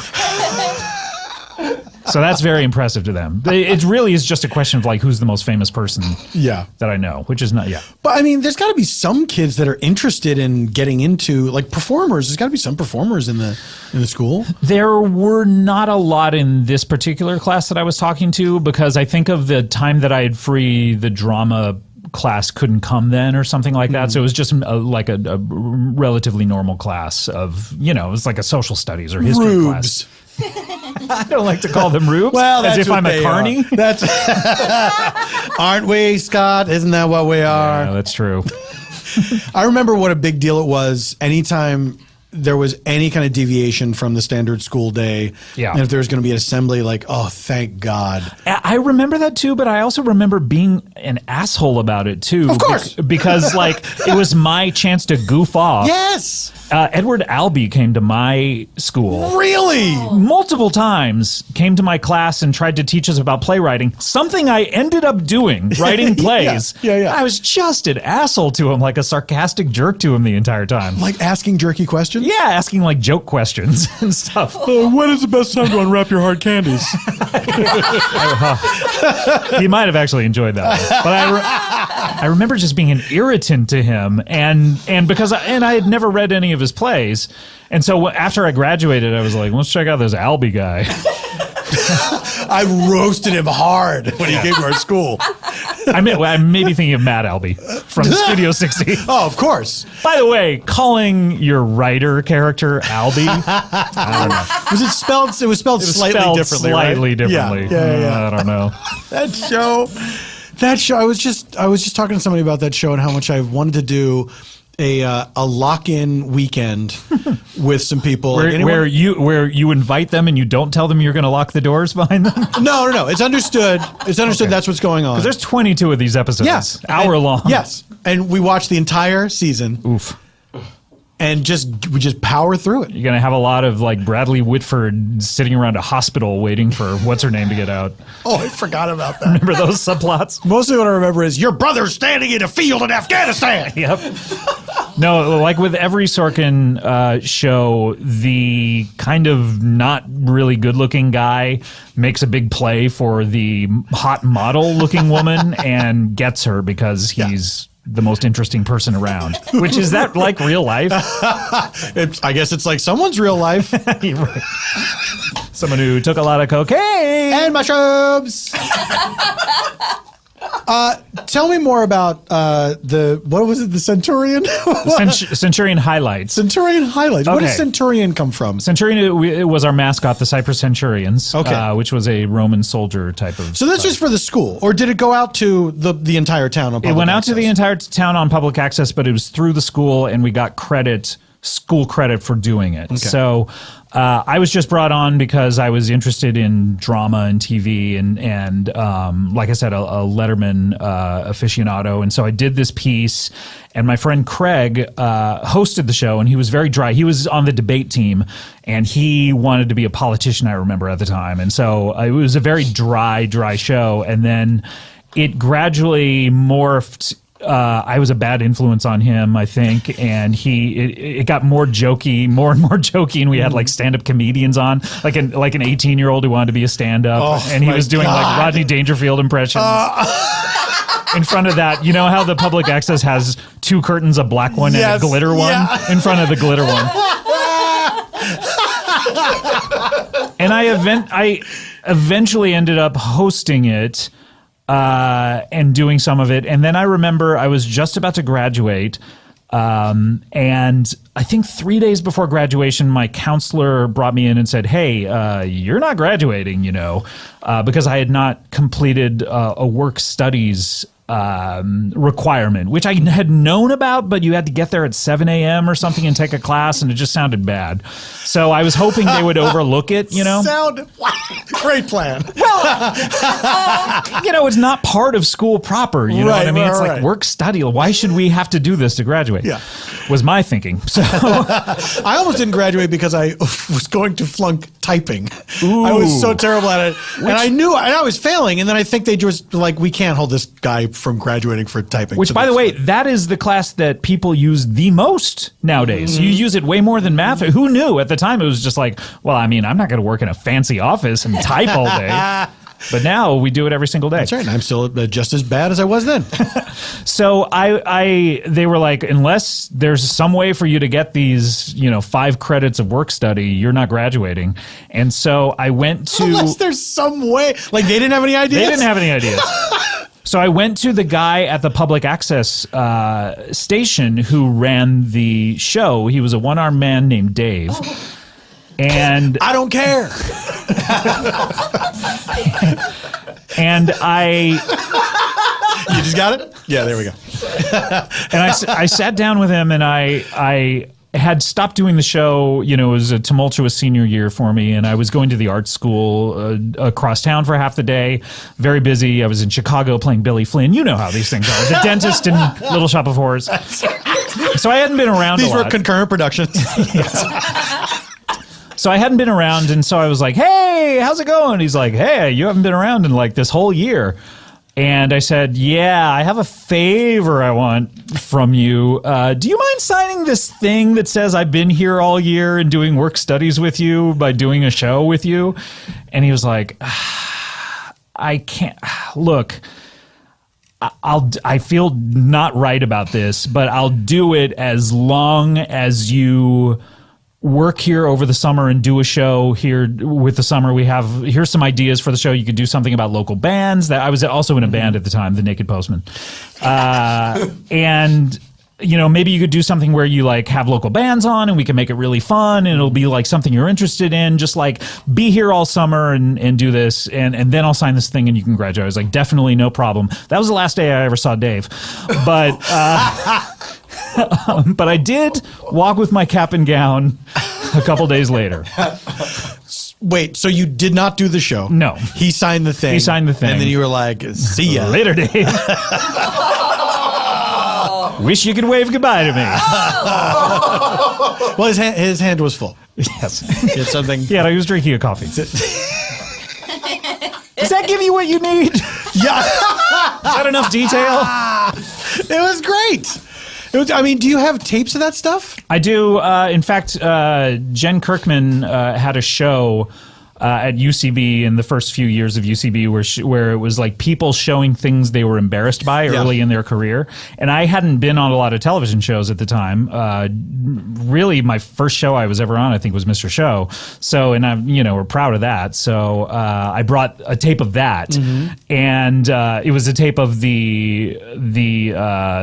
So that's very impressive to them. It really is just a question of like, who's the most famous person that I know, which is not, But I mean, there's got to be some kids that are interested in getting into like performers. There's got to be some performers in the school. There were not a lot in this particular class that I was talking to because I think of the time that I had free, the drama class couldn't come then or something like that. So it was just like a relatively normal class of, you know, it was like a social studies or history class. I don't like to call them rubes. Well, as if I'm a carny. That's aren't we, Scott? Isn't that what we are? Yeah, that's true. I remember what a big deal it was anytime there was any kind of deviation from the standard school day. Yeah. And if there was going to be an assembly, like, oh, thank God. I remember that too, but I also remember being an asshole about it too. Of course. Because like it was my chance to goof off. Yes. Edward Albee came to my school. Really? Multiple times came to my class and tried to teach us about playwriting, something I ended up doing, writing plays. Yeah. I was just an asshole to him, like a sarcastic jerk to him the entire time. Like asking jerky questions? Yeah, asking like joke questions and stuff. When is the best time to unwrap your hard candies? He might have actually enjoyed that one. But I remember just being an irritant to him, and because I had never read any of his plays, and so after I graduated, I was like, let's check out this Albee guy. I roasted him hard when he came to our school. I may be thinking of Matt Albee from Studio 60. Oh, of course. By the way, calling your writer character Albee, I don't know. Was it spelled? It was spelled slightly differently. Slightly differently. Yeah. I don't know. That show. I was just talking to somebody about that show and how much I wanted to do a lock-in weekend with some people. Where you invite them and you don't tell them you're going to lock the doors behind them? No. It's understood. It's understood. Okay. That's what's going on. Because there's 22 of these episodes. Yes. Hour long. Yes. And we watched the entire season. Oof. and we just power through it. You're going to have a lot of like Bradley Whitford sitting around a hospital waiting for what's her name to get out. Oh, I forgot about that. Remember those subplots? Mostly what I remember is your brother's standing in a field in Afghanistan. Yep. No, like with every Sorkin show, the kind of not really good-looking guy makes a big play for the hot model-looking woman and gets her because he's the most interesting person around. Which is that like real life? I guess it's like someone's real life. Right. Someone who took a lot of cocaine And mushrooms. Tell me more about what was it? The Centurion? Centurion highlights. Centurion highlights. Where Okay. does Centurion come from? Centurion it was our mascot, the Cyprus Centurions, Okay. which was a Roman soldier type of. So that's just for the school, or did it go out to the entire town on public It went out to the access? entire town on public access, but it was through the school, and we got school credit for doing it. So I was just brought on because I was interested in drama and TV and like I said, a Letterman aficionado. And so I did this piece, and my friend Craig hosted the show, and he was very dry. He was on the debate team, and he wanted to be a politician, I remember, at the time. And so it was a very dry show. And then it gradually morphed. I was a bad influence on him, I think, and it got more and more jokey, and we had like stand-up comedians on, like an 18-year-old who wanted to be a stand-up, and he was doing like Rodney Dangerfield impressions. In front of that, you know how the public access has two curtains, a black one and a glitter one? In front of the glitter one. And I eventually ended up hosting it, and doing some of it. And then I remember I was just about to graduate. And I think 3 days before graduation, my counselor brought me in and said, hey, you're not graduating, because I had not completed a work studies requirement, which I had known about, but you had to get there at 7 a.m. or something and take a class, and it just sounded bad. So I was hoping they would overlook it, Great plan. It's not part of school proper, you know what I mean? It's like work study. Why should we have to do this to graduate? Yeah. Was my thinking. So I almost didn't graduate because I was going to flunk typing. I was so terrible at it. And I knew I was failing, and then I think they just like, we can't hold this guy from graduating for typing. Which, by the way, that is the class that people use the most nowadays. You use it way more than math. Who knew? At the time, it was just like, well, I mean, I'm not going to work in a fancy office and type all day. But now we do it every single day. That's right. And I'm still just as bad as I was then. So they were like, unless there's some way for you to get these, 5 credits of work study, you're not graduating. And so I went to... Unless there's some way. Like, they didn't have any ideas? They didn't have any ideas. So I went to the guy at the public access station who ran the show. He was a one-armed man named Dave. And I don't care. And You just got it? Yeah, there we go. And I sat down with him, and I had stopped doing the show. It was a tumultuous senior year for me, and I was going to the art school across town for half the day. Very busy. I was in Chicago playing Billy Flynn. You know how these things are. The dentist in Little Shop of Horrors. So I hadn't been around a lot. These were concurrent productions. So I hadn't been around, and so I was like, hey, how's it going? He's like, hey, you haven't been around in like this whole year. And I said, yeah, I have a favor I want from you. Do you mind signing this thing that says I've been here all year and doing work studies with you by doing a show with you? And he was like, I can't. Look, I feel not right about this, but I'll do it as long as you work here over the summer and do a show here with the summer. Here's some ideas for the show. You could do something about local bands. That I was also in a band at the time, the Naked Postman. And maybe you could do something where you like have local bands on, and we can make it really fun, and it'll be like something you're interested in. Just like be here all summer and do this, and then I'll sign this thing and you can graduate. I was like, definitely, no problem. That was the last day I ever saw Dave. But but I did walk with my cap and gown a couple days later. Wait, so you did not do the show? No. He signed the thing. He signed the thing. And then you were like, see ya. Later, Dave. Wish you could wave goodbye to me. Well, his hand was full. Yes. It's something. Yeah, I was drinking a coffee. Does that give you what you need? Yeah. Is that enough detail? It was great. Do you have tapes of that stuff? I do. In fact, Jen Kirkman had a show at UCB in the first few years of UCB where it was like people showing things they were embarrassed by early in their career. And I hadn't been on a lot of television shows at the time. Really, my first show I was ever on, I think, was Mr. Show. So, and we're proud of that. So I brought a tape of that. And it was a tape of the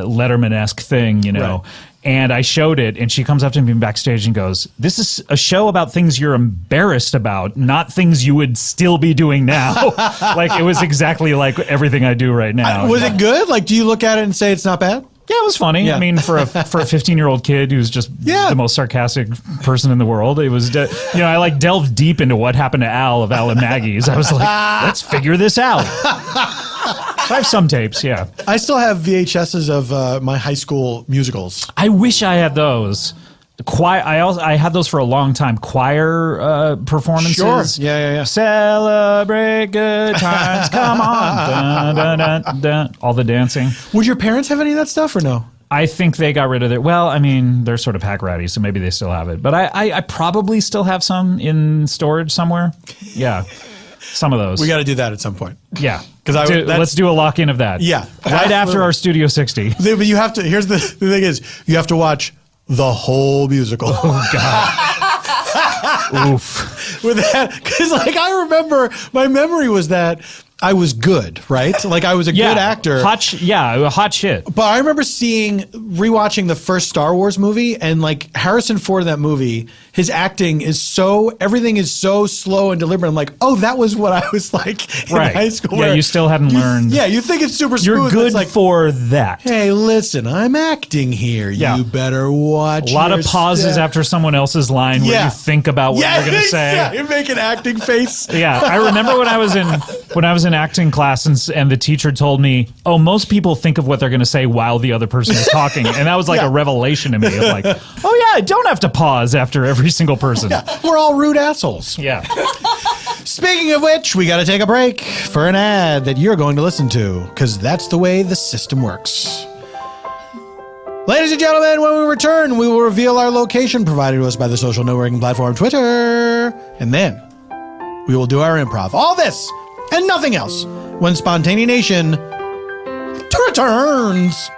Letterman-esque thing, Right. And I showed it, and she comes up to me backstage and goes, "This is a show about things you're embarrassed about, not things you would still be doing now." Like, it was exactly like everything I do right now. Was it good? Like, do you look at it and say it's not bad? Yeah, it was funny. Yeah. I mean, for a 15-year-old kid who's just the most sarcastic person in the world, it was, I like delved deep into what happened to Al of Al and Maggie's. I was like, let's figure this out. I have some tapes, yeah. I still have VHSs of my high school musicals. I wish I had those. Choir. I had those for a long time. Choir performances. Sure. Yeah. Celebrate good times. Come on. Dun, dun, dun, dun. All the dancing. Would your parents have any of that stuff or no? I think they got rid of it. Well, I mean, they're sort of hack ratty, so maybe they still have it. But I probably still have some in storage somewhere. Yeah. Some of those. We got to do that at some point. Yeah. Let's do a lock-in of that. Yeah. Right after our Studio 60. But you have to, here's the thing is, you have to watch the whole musical. Oh, God. Oof. With that, because I remember, my memory was that I was good, right? Like I was a good actor. Hot shit. But I remember rewatching the first Star Wars movie, and like Harrison Ford in that movie, his acting is everything is so slow and deliberate. I'm like, oh, that was what I was like in high school. Yeah, you still hadn't learned. Yeah, you think it's super smooth. You're good for that. Hey, listen, I'm acting here. Yeah. You better watch. A lot of pauses after someone else's line where you think about what you're going to say. Yeah, you make an acting face. Yeah, I remember when I was in acting class and the teacher told me, "Oh, most people think of what they're going to say while the other person is talking," and that was like a revelation to me. Of like, oh yeah, I don't have to pause after every single person. Yeah, we're all rude assholes. Yeah. Speaking of which, we got to take a break for an ad that you're going to listen to, because that's the way the system works. Ladies and gentlemen, when we return, we will reveal our location provided to us by the social networking platform Twitter, and then we will do our improv. All this and nothing else when Spontaneanation returns.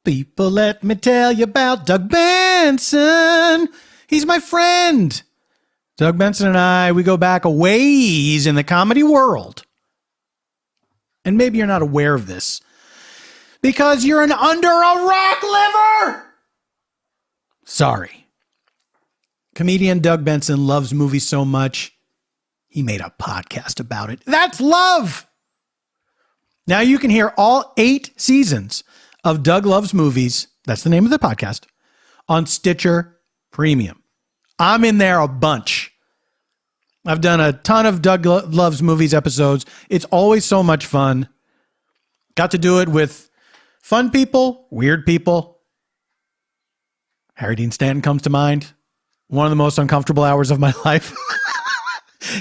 People, let me tell you about Doug Benson. He's my friend. Doug Benson and I, we go back a ways in the comedy world. And maybe you're not aware of this because you're an under a rock liver. Sorry. Comedian Doug Benson loves movies so much, he made a podcast about it. That's love. Now you can hear all 8 seasons of Doug Loves Movies, that's the name of the podcast, on Stitcher Premium. I'm in there a bunch. I've done a ton of Doug Loves Movies episodes. It's always so much fun. Got to do it with fun people, weird people. Harry Dean Stanton comes to mind. One of the most uncomfortable hours of my life.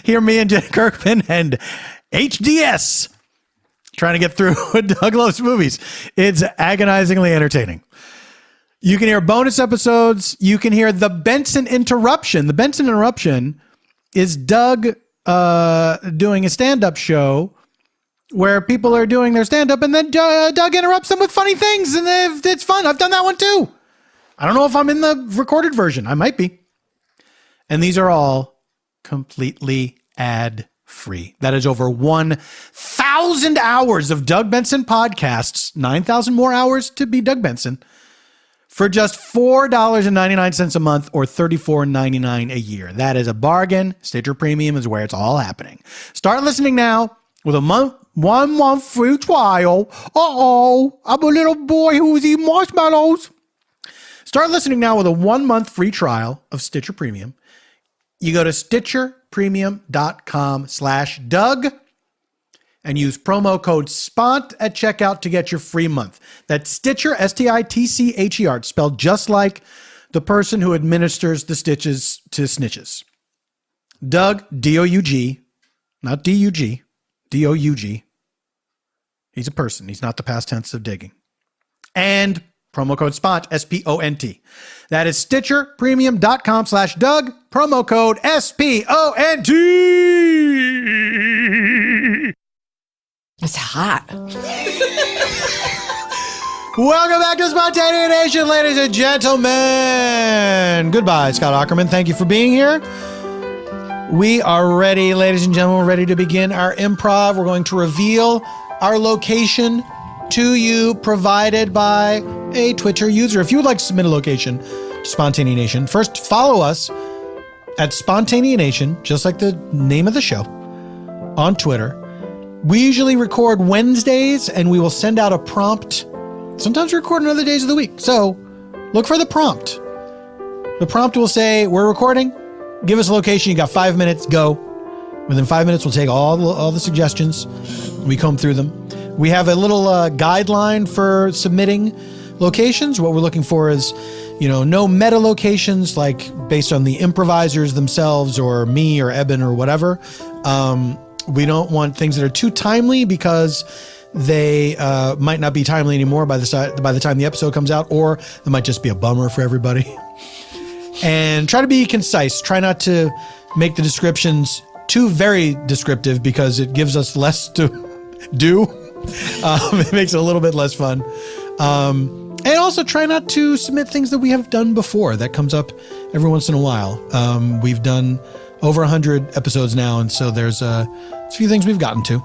Hear me and Jen Kirkman and HDS trying to get through Doug Loves Movies. It's agonizingly entertaining. You can hear bonus episodes. You can hear the Benson Interruption. The Benson Interruption is Doug doing a stand-up show where people are doing their stand-up and then Doug interrupts them with funny things, and it's fun. I've done that one too. I don't know if I'm in the recorded version. I might be. And these are all completely ad-free. That is over 1,000 hours of Doug Benson podcasts, 9,000 more hours to be Doug Benson, for just $4.99 a month or $34.99 a year. That is a bargain. Stitcher Premium is where it's all happening. Start listening now with a 1 month free trial. I'm a little boy who's eating marshmallows. Start listening now with a 1 month free trial of Stitcher Premium. You go to StitcherPremium.com/Doug. and use promo code SPONT at checkout to get your free month. That's Stitcher, Stitcher, spelled just like the person who administers the stitches to snitches. Doug, D-O-U-G, not D-U-G, D-O-U-G. He's a person. He's not the past tense of digging. And promo code SPONT, S-P-O-N-T. That is StitcherPremium.com/Doug, promo code S-P-O-N-T. It's hot. Welcome back to Spontaneanation, ladies and gentlemen. Goodbye, Scott Aukerman. Thank you for being here. We are ready, ladies and gentlemen. We're ready to begin our improv. We're going to reveal our location to you, provided by a Twitter user. If you would like to submit a location to Spontaneanation, first follow us at Spontaneanation, just like the name of the show, on Twitter. We usually record Wednesdays, and we will send out a prompt. Sometimes we record on other days of the week. So look for the prompt. The prompt will say, we're recording. Give us a location. You got 5 minutes. Go. Within 5 minutes, we'll take all the suggestions. We comb through them. We have a little guideline for submitting locations. What we're looking for is, no meta locations, like based on the improvisers themselves or me or Eban or whatever. We don't want things that are too timely, because they might not be timely anymore by the time the episode comes out, or it might just be a bummer for everybody. And try to be concise. Try not to make the descriptions too very descriptive, because it gives us less to do. It makes it a little bit less fun. And also try not to submit things that we have done before. That comes up every once in a while. We've done over 100 episodes now, and so there's a few things we've gotten to.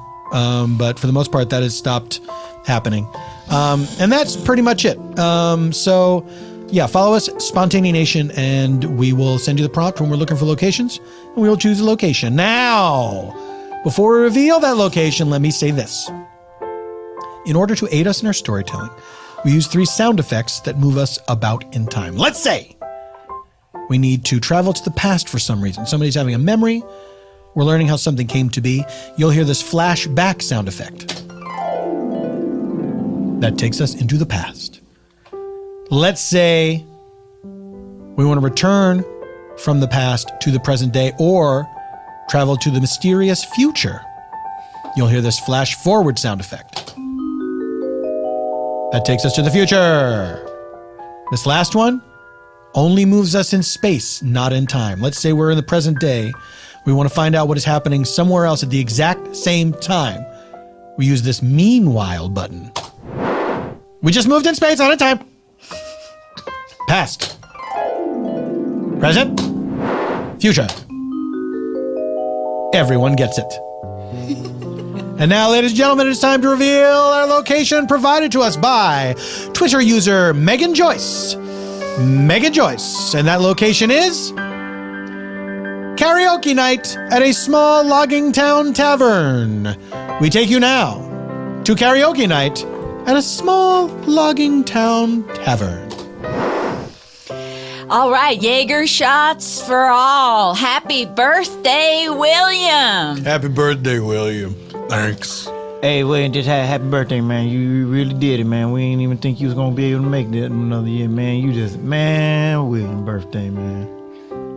But for the most part, that has stopped happening. And that's pretty much it. So yeah, follow us, Spontaneanation, and we will send you the prompt when we're looking for locations, and we will choose a location. Now, before we reveal that location, let me say this. In order to aid us in our storytelling, we use 3 sound effects that move us about in time. Let's say we need to travel to the past for some reason. Somebody's having a memory. We're learning how something came to be. You'll hear this flashback sound effect. That takes us into the past. Let's say we want to return from the past to the present day, or travel to the mysterious future. You'll hear this flash forward sound effect. That takes us to the future. This last one only moves us in space, not in time. Let's say we're in the present day. We want to find out what is happening somewhere else at the exact same time. We use this meanwhile button. We just moved in space, not in time. Past. Present. Future. Everyone gets it. And now, ladies and gentlemen, it's time to reveal our location provided to us by Twitter user Megan Joyce. Megan Joyce. And that location is karaoke night at a small logging town tavern. We take you now to karaoke night at a small logging town tavern. All right, Jaeger shots for all. Happy birthday, William. Happy birthday, William. Thanks. Hey, William, just had happy birthday, man. You really did it, man. We didn't even think you was gonna be able to make that another year, man. William, birthday, man.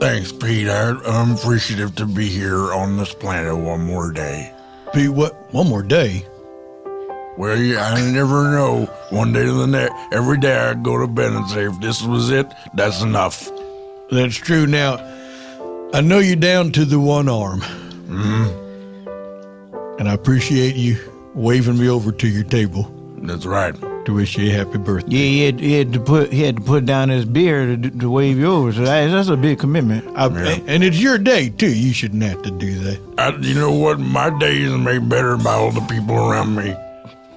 Thanks, Pete. I'm appreciative to be here on this planet one more day. Pete, what? One more day? Well, yeah, I never know. One day to the next. Every day I go to bed and say, if this was it, that's enough. That's true. Now, I know you're down to the one arm. Mm-hmm. And I appreciate you waving me over to your table That's right. to wish you a happy birthday. Yeah, he had to put down his beer to wave you over. So that's a big commitment. And it's your day, too. You shouldn't have to do that. You know what? My day is made better by all the people around me.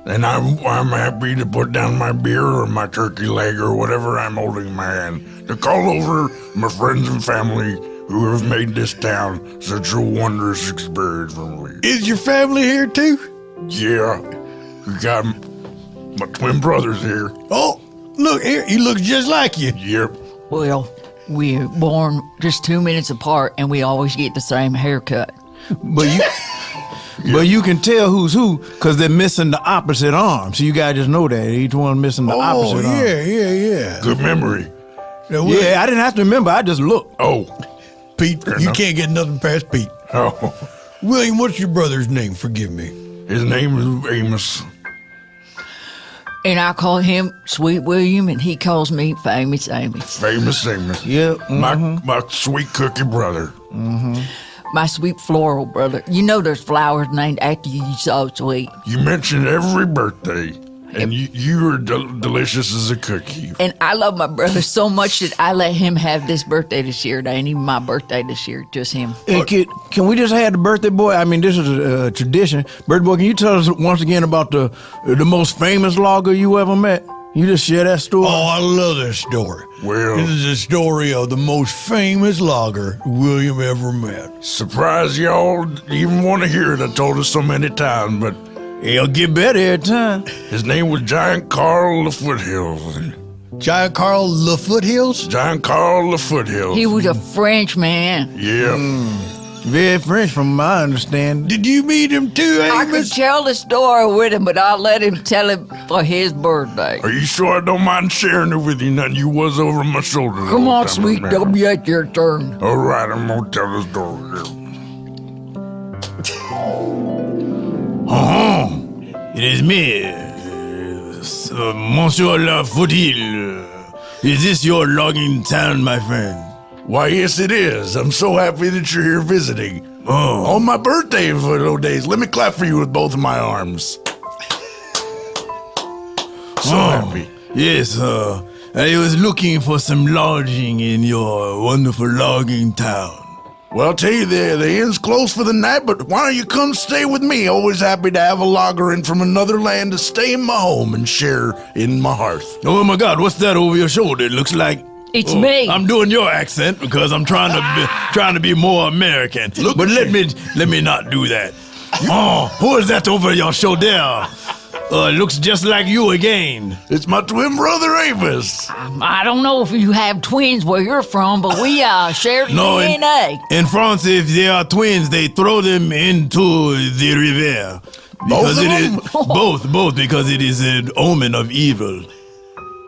And I'm happy to put down my beer or my turkey leg or whatever I'm holding in my hand to call over my friends and family who have made this town such a wondrous experience for me. Is your family here, too? Yeah, we got my twin brothers here. Oh, look, here. He looks just like you. Yep. Well, we're born just 2 minutes apart, and we always get the same haircut. But But you can tell who's who because they're missing the opposite arm. So you guys just know that. Each one missing the opposite arm. yeah. Good memory. Yeah, I didn't have to remember. I just looked. Oh, Pete, you enough. can't get nothing past Pete. oh. William, what's your brother's name? Forgive me. His name is Amos. And I call him Sweet William, and he calls me Famous Amos. Famous Amos. Yeah. My sweet cookie brother. My sweet floral brother. You know there's flowers named after you, so sweet. You mentioned every birthday, and you are delicious as a cookie. And I love my brother so much that I let him have this birthday this year. It ain't even my birthday this year, just him. And can we just have the birthday boy? I mean, this is a tradition. Birthday boy, can you tell us once again about the most famous lager you ever met? You just share that story. Oh, I love this story. Well- this is the story of the most famous logger William ever met. Surprised y'all even want to hear it. I told it so many times, but It'll get better every time. his name was Giant Carl the Foothills. Giant Carl the Foothills? Giant Carl the Foothills. He was a French man. Yeah. Very French from my understanding. Did you meet him too, I could Amos? tell the story with him, but I'll let him tell it for his birthday. Are you sure I don't mind sharing it with you? Nothing you was over my shoulder. the Come whole on, time, sweet man. W, it's your turn. All right, I'm gonna tell the story. It is me, Monsieur La Foothill. Is this your logging town, my friend? Why, yes, it is. I'm so happy that you're here visiting. Oh. On my birthday for those days. Let me clap for you with both of my arms. So happy. Yes, I was looking for some lodging in your wonderful logging town. Well, I'll tell you, the inn's closed for the night, but why don't you come stay with me? Always happy to have a logger in from another land to stay in my home and share in my hearth. Oh my God, what's that over your shoulder? It looks like It's me. I'm doing your accent because I'm trying to be more American. But let me not do that. Who is that over your shoulder? Looks just like you again. It's my twin brother Amos. I don't know if you have twins where you're from, but we share DNA. In France, if they are twins, they throw them into the river. Because Both of it is them? both because it is an omen of evil.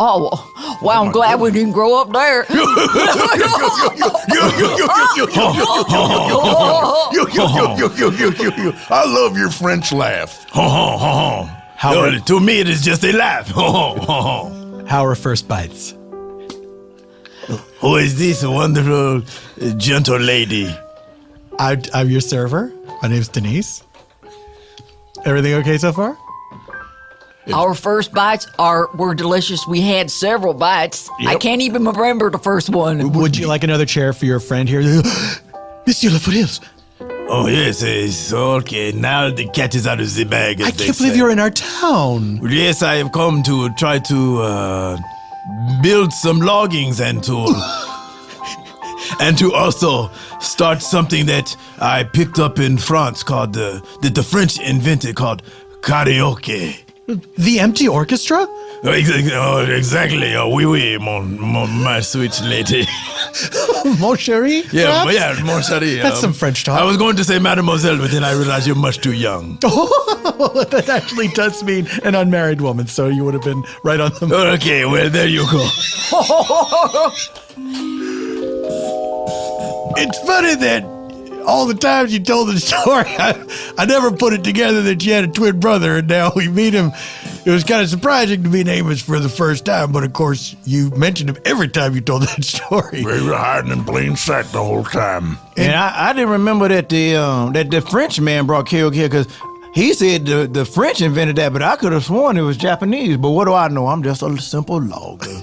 Oh, well, I'm glad we didn't grow up there. I love your French laugh. To me, it is just a laugh. How are first bites? Who is this wonderful, gentle lady? I'm your server. My name's Denise. Everything okay so far? Our first bites were delicious. We had several bites. I can't even remember the first one. Would you like another chair for your friend here? Monsieur Lafoots. Oh, yes, it's okay. Now the cat is out of the bag. As I they can't believe say. you're in our town. Yes, I have come to try to build some loggings and to also start something that I picked up in France called that the French invented called karaoke. The empty orchestra? Exactly. Oui, oui, my sweet lady. Mon chéri? Yeah, perhaps? mon chéri. That's some French talk. I was going to say mademoiselle, but then I realized you're much too young. That actually does mean an unmarried woman, so you would have been right on the mark. Okay, well, there you go. It's funny that all the times you told the story, I never put it together that you had a twin brother, and now we meet him. It was kind of surprising to meet Amos for the first time, but of course, you mentioned him every time you told that story. We were hiding in plain sight the whole time. And I didn't remember that the French man brought karaoke here because he said the French invented that, but I could have sworn it was Japanese. But what do I know? I'm just a simple logger.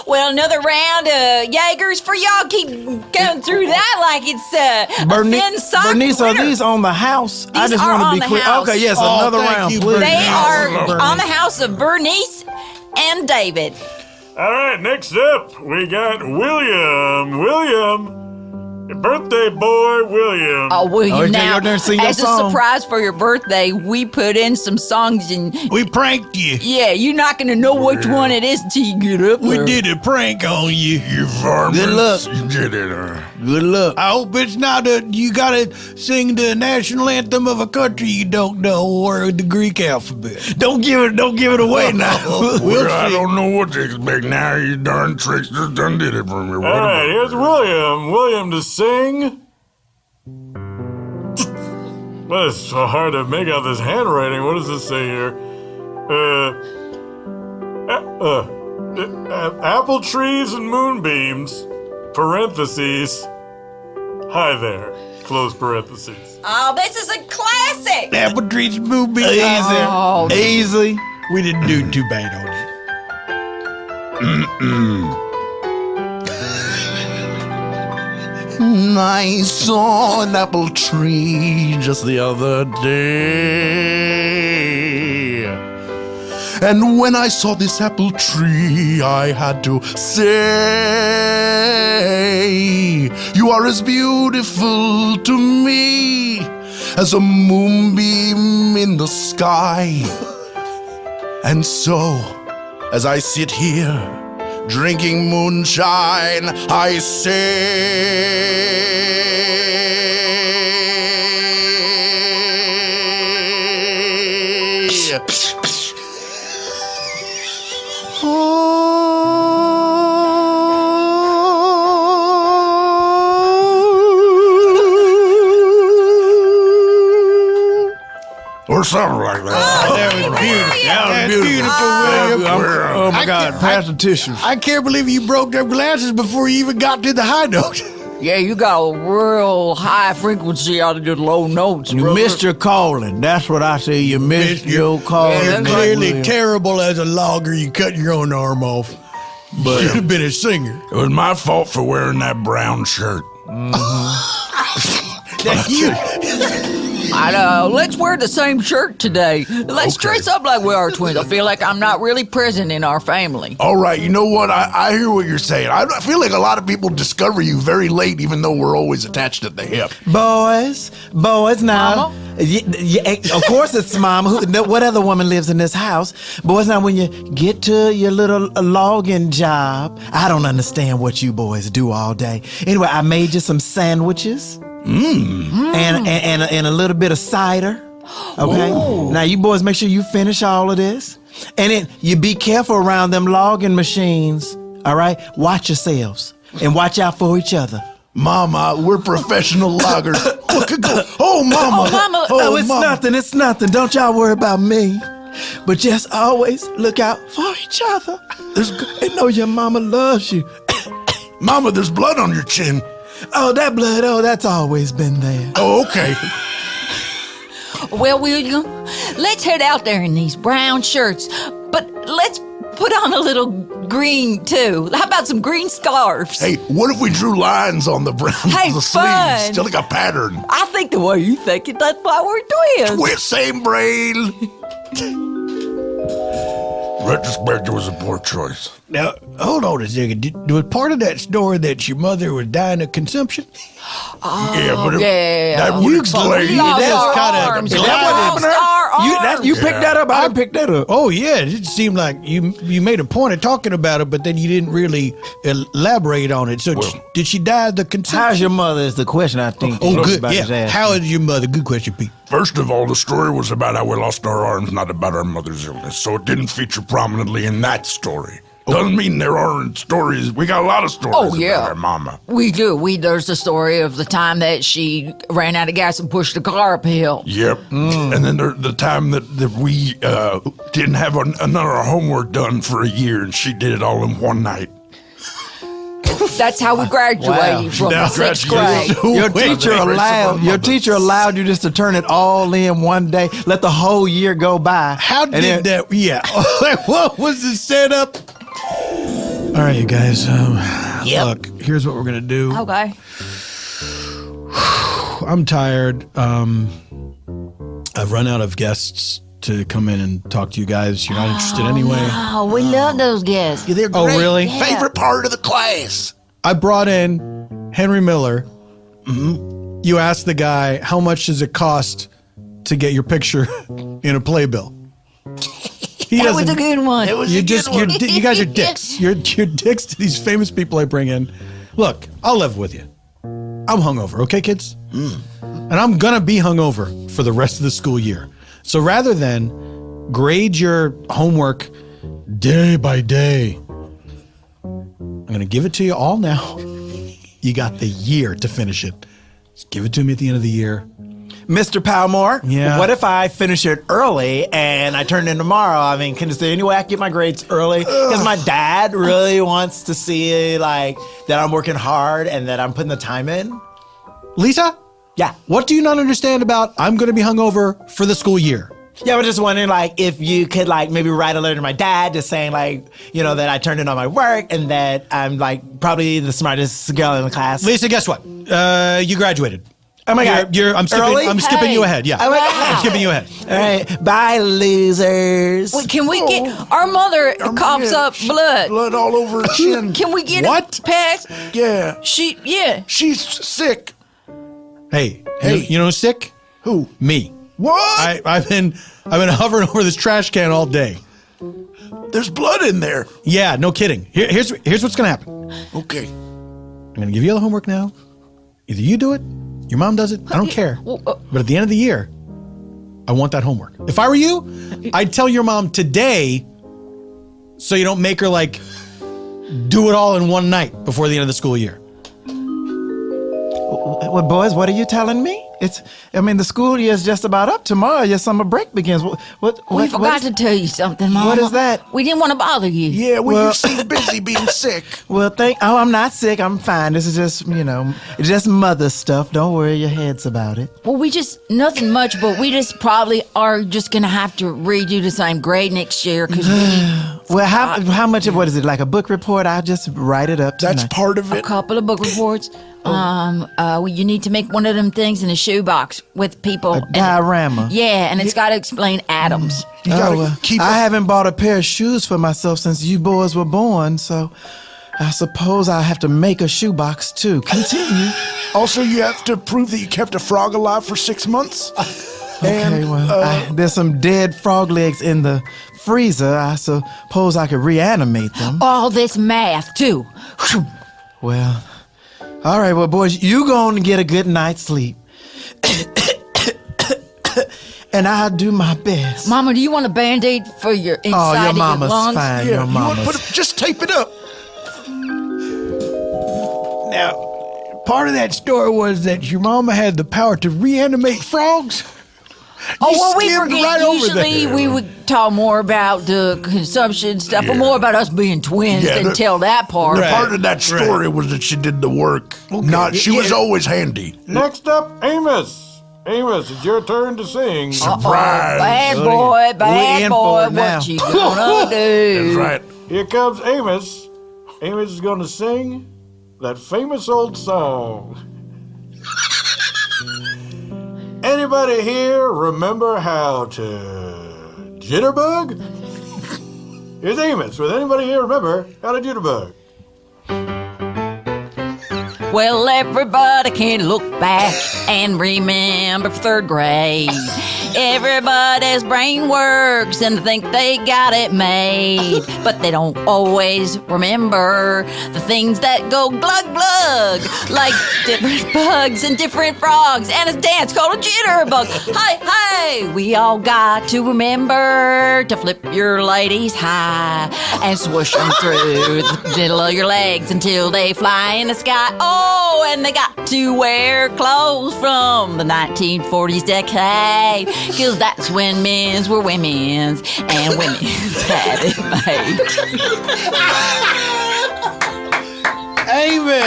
Well, another round of Jaegers for y'all. Keep going through that like it's a thin sock Bernice, are winner. these on the house? I These just are want on to be the clear. house. Okay, yes, Oh, another thank round, you, please. They are Bernice. on the house of Bernice and David. All right, next up, we got William. Birthday boy, William. Oh, William, Oh, now, you're gonna sing your as a song. surprise for your birthday, we put in some songs and We pranked you. yeah, you're not going to know which one it is until you get up We there. did a prank on you. You varmints. Good luck. You did it. Good luck. I hope it's not you gotta sing the national anthem of a country you don't know or the Greek alphabet. Don't give it away now. We'll I see. don't know what to expect now. You darn tricksters done did it for me. All right, here's William. William to sing. Well, it's so hard to make out this handwriting. What does this say here? Apple trees and moonbeams, parentheses, hi there, close parentheses. Oh, this is a classic. Apple trees move me Easy. We didn't do too bad on it. I saw an apple tree just the other day. And when I saw this apple tree, I had to say, you are as beautiful to me as a moonbeam in the sky. And so, as I sit here, drinking moonshine, I say, Or something like that. That was beautiful. That was beautiful, William. Oh my God, pass the tissue. I can't believe you broke them glasses before you even got to the high note. Yeah, you got a real high frequency out of your low notes. You brother. missed your calling. That's what I say. You missed your calling. You're that's clearly William. terrible as a logger. You cut your own arm off. But you'd have been a singer. It was my fault for wearing that brown shirt. Let's wear the same shirt today. Let's dress up like we are twins. I feel like I'm not really present in our family. all right, you know what? I hear what you're saying. I feel like a lot of people discover you very late, even though we're always attached at the hip. Boys, now. Mama? Of course it's Mama. What other woman lives in this house? Boys, now when you get to your little logging job, I don't understand what you boys do all day. Anyway, I made you some sandwiches. And a little bit of cider. Okay. Now you boys make sure you finish all of this. And then you be careful around them logging machines. All right? Watch yourselves and watch out for each other. Mama, we're professional loggers. What could go? Oh, Mama. Oh, Mama. Oh, it's nothing. Don't y'all worry about me. But just always look out for each other. And know your mama loves you. Mama, there's blood on your chin. Oh, that blood, that's always been there. Oh, okay. Well, William, let's head out there in these brown shirts, but let's put on a little green too. How about some green scarves? Hey, what if we drew lines on the brown Hey, the fun. sleeves? Just like a pattern. I think the way you think it, that's why we're twins. We're same brain. Retrospect, it was a poor choice. Now, hold on a second. Was part of that story that your mother was dying of consumption? Yeah, but yeah. that would explain. We lost That's our kinda- arms. Is We that what lost happened? our arms. You picked that up. I didn't pick that up. Oh, yeah. It seemed like you made a point of talking about it, but then you didn't really elaborate on it. So did she die of the consumption? How's your mother is the question I think. Oh, good. everybody's Yeah. asking. How is your mother? Good question, Pete. First of all, the story was about how we lost our arms, not about our mother's illness, so it didn't feature prominently in that story. Doesn't mean there aren't stories. We got a lot of stories Oh, yeah. about our mama. We do. There's the story of the time that she ran out of gas and pushed the car uphill. Yep. And then the time that we didn't have another homework done for a year, and she did it all in one night. That's how we graduated from Now the sixth graduated. grade. Your Wait, teacher wait, allowed wait, you just to turn it all in one day, let the whole year go by. How and did then- that? Yeah. What was the setup? All right, you guys. Look, here's what we're gonna do. Okay. I'm tired. I've run out of guests to come in and talk to you guys. You're not interested anyway. Oh, we love those guests. They're Oh, great. really? Yeah. Favorite part of the class. I brought in Henry Miller. You asked the guy, how much does it cost to get your picture in a playbill? He That was doesn't- a good one. You guys are dicks. You're dicks to these famous people I bring in. Look, I'll live with you. I'm hungover, okay, kids? And I'm going to be hungover for the rest of the school year. So rather than grade your homework day by day, I'm going to give it to you all now. You got the year to finish it. Just give it to me at the end of the year. Mr. Palmore, Yeah. what if I finish it early and I turn it in tomorrow? I mean, is there any way I can get my grades early? Because my dad really wants to see like that I'm working hard and that I'm putting the time in. Lisa? Yeah. What do you not understand about I'm going to be hungover for the school year? Yeah, I was just wondering, like, if you could, like, maybe write a letter to my dad just saying, like, you know, that I turned in on my work and that I'm, like, probably the smartest girl in the class. Lisa, guess what? You graduated. Oh, my God. I'm skipping you ahead. Yeah. Oh, my God. I'm skipping you ahead. All right. Bye, losers. Wait, can we get our mother coughs up blood? Blood all over her chin. Can we get What? a pass? Yeah. Yeah. She's sick. Hey. Hey. You know who's sick? Who? Me. What? I've been hovering over this trash can all day. There's blood in there. Yeah, no kidding. Here's what's gonna happen. Okay. I'm gonna give you the homework now. Either you do it, your mom does it. I don't care. But at the end of the year, I want that homework. If I were you, I'd tell your mom today, so you don't make her like do it all in one night before the end of the school year. Well, boys, what are you telling me? The school year is just about up. Tomorrow, your summer break begins. We forgot to tell you something, Mama. What is that? We didn't want to bother you. Yeah, well, you seem busy being sick. Well, I'm not sick. I'm fine. This is just, it's just mother stuff. Don't worry your heads about it. Well, nothing much, but we just probably are just going to have to read you the same grade next year because we need Well, how much of what is it? Like a book report? I'll just write it up tonight. That's part of a it. couple of book reports. You need to make one of them things in a shoebox with people. A diorama. Yeah, and it's got to explain atoms. You gotta keep I haven't bought a pair of shoes for myself since you boys were born, so I suppose I have to make a shoebox too. Continue. Also, you have to prove that you kept a frog alive for 6 months. Okay, well, there's some dead frog legs in the freezer. I suppose I could reanimate them. All this math, too. Well, all right, well, boys, you go and get a good night's sleep. And I'll do my best. Mama, do you want a Band-Aid for your inside your of mama's your lungs? fine. Yeah, Your you want mama's. to just tape it up. Now, part of that story was that your mama had the power to reanimate frogs. Oh, well, we skimmed forget. right over Usually there. we would talk more about the consumption stuff, but more about us being twins Yeah, than tell that part. Part of that story was that she did the work. She was always handy. Next up, Amos. Amos, it's your turn to sing. Surprise. Bad in boy, for it now. what you gonna do? That's right. Here comes Amos. Amos is going to sing that famous old song. Anybody here remember how to jitterbug? Here's Amos. Would anybody here remember how to jitterbug? Well, everybody can look back and remember third grade. Everybody's brain works and think they got it made, but they don't always remember the things that go glug glug, like different bugs and different frogs and a dance called a jitterbug. Hi, we all got to remember to flip your ladies high and swoosh them through the middle of your legs until they fly in the sky. Oh, and they got to wear clothes from the 1940s decade, 'cause that's when men's were women's and women's had it made. Amos.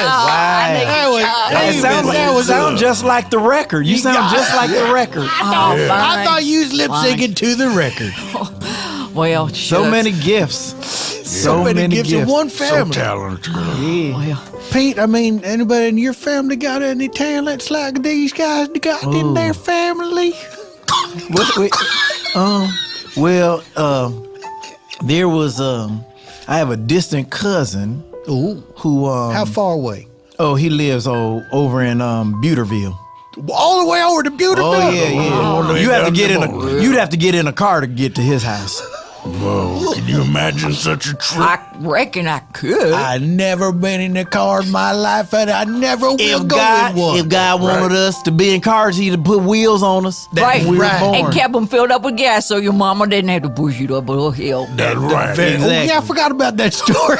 It sounds just like the record. You sound just like the record. I thought you was lip syncing to the record. Well, So many gifts. So many gifts in one So family. talented. Pete, anybody in your family got any talents like these guys got in their family? There was I have a distant cousin who How far away? he lives over in Buterville. All the way over to Beautiful. Oh yeah. You'd have to get in a car to get to his house. Whoa, can you imagine such a trip? I reckon I could. I never been in a car in my life, and I never will If go in one. if God wanted us to be in cars, he'd have put wheels on us. Right. when we were born. And kept them filled up with gas so your mama didn't have to push you up a little hill. That's right. Exactly. Oh, yeah, I forgot about that story.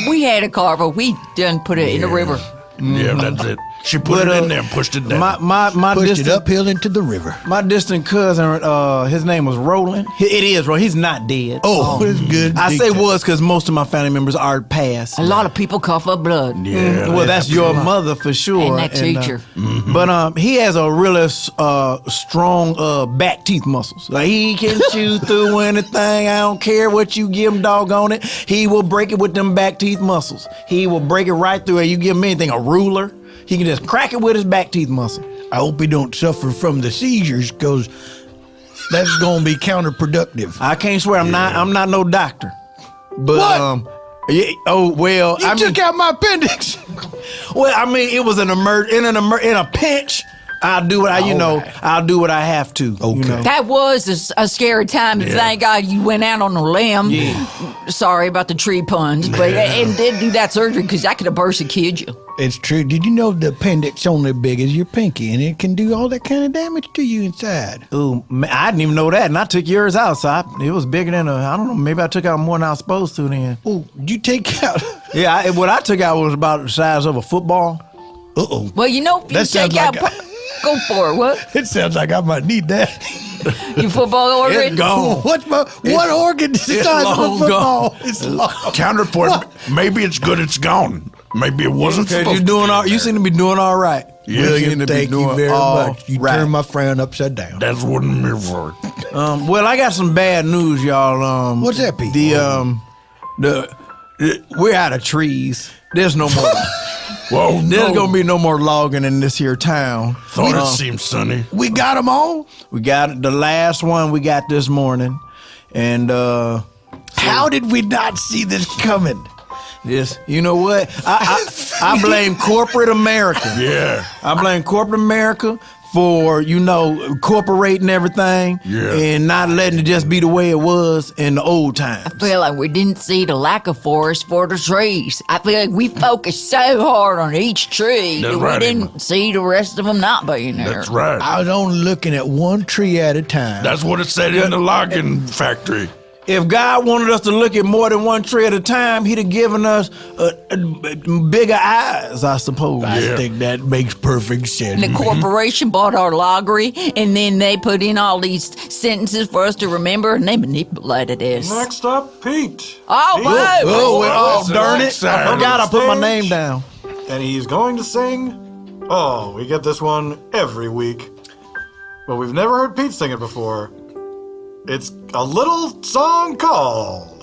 We had a car, but we done put it in the river. Yeah, that's it. She put it in there and pushed it down. My Pushed distant, it uphill into the river. My distant cousin, his name was Roland. It is, bro. He's not dead. Oh, it's good. I say was because most of my family members are passed. A lot of people cough up blood. yeah, Well, that's your mother for sure. And that teacher. But he has a really strong back teeth muscles. Like he can chew through anything. I don't care what you give him, doggone it. He will break it with them back teeth muscles. He will break it right through it. You give him anything, a ruler, he can just crack it with his back teeth muscle. I hope he don't suffer from the seizures, because that's going to be counterproductive. I can't swear I'm not no doctor. But What? yeah, oh well. You took out my appendix. Well, I mean, it was in a pinch. I'll do what I'll do what I have to. Okay. You know? That was a scary time. And thank God you went out on a limb. Yeah. Sorry about the tree puns, but and did do that surgery because that could have burst a kid you. It's true. Did you know the appendix only big as your pinky, and it can do all that kind of damage to you inside? Ooh, man, I didn't even know that, and I took yours out, so it was bigger than I don't know, maybe I took out more than I was supposed to then. Oh, did you take out? Yeah, what I took out was about the size of a football. Uh-oh. Well, you know, if you That sounds take out, like go for it. What? It sounds like I might need that. Your football organ? It's gone. What organ is the size of a long football? gone. It's long. Counterpoint. Maybe it's good it's gone. Maybe it wasn't Because supposed you're doing to be all. You there. seem to be doing all right. Yes. You seem William, to be thank you doing very all much. You right. turned my frown upside down. That's what I'm here for. Well, I got some bad news, y'all. What's that, Pete? We're out of trees. There's no more. Whoa, There's no. gonna be no more logging in this here town. Thought it seemed sunny. We got them all? We got the last one we got this morning, and How did we not see this coming? this. You know what? I blame corporate America. Yeah. I blame corporate America for incorporating everything and not letting it just be the way it was in the old times. I feel like we didn't see the lack of forest for the trees. I feel like we focused so hard on each tree That's that right, we didn't see the rest of them not being there. That's right. I was only looking at one tree at a time. That's what it said in the logging factory. If God wanted us to look at more than one tree at a time, he'd have given us bigger eyes, I suppose. I think that makes perfect sense. The corporation bought our lottery, and then they put in all these sentences for us to remember, and they manipulated us. Next up, Pete. Oh, Pete. whoa! Darn it. I forgot I put my name down. And he's going to sing. Oh, we get this one every week. But we've never heard Pete sing it before. It's a little song called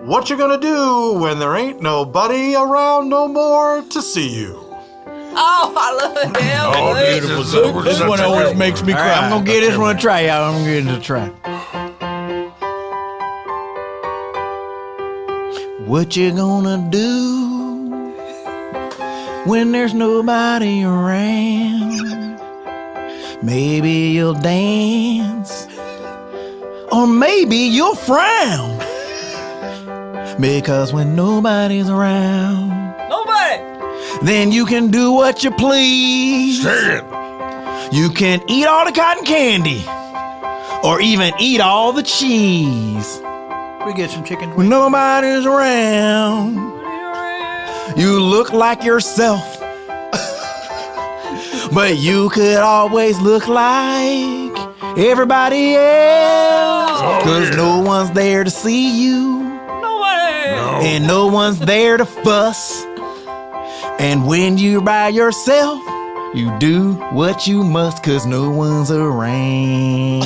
What You Gonna Do When There Ain't Nobody Around No More to See You. Oh, I love it. Oh, beautiful. This one always makes me All cry. right, I'm going to give this one a try, y'all. I'm going to give it a try. What you gonna do when there's nobody around? Maybe you'll dance, or maybe you'll frown. Because when nobody's around, then you can do what you please. Say it. You can eat all the cotton candy, or even eat all the cheese. We get some chicken. When nobody's around, you look like yourself. But you could always look like everybody else. Cause no one's there to see you. And no one's there to fuss. And when you're by yourself, you do what you must, cause no one's around.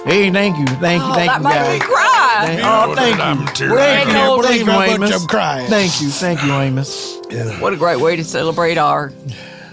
Hey, thank you, That guys. made me cry. Oh, thank I'm you. tearing Thank up. you, How much Amos. I'm crying. Thank you, Amos. What a great way to celebrate our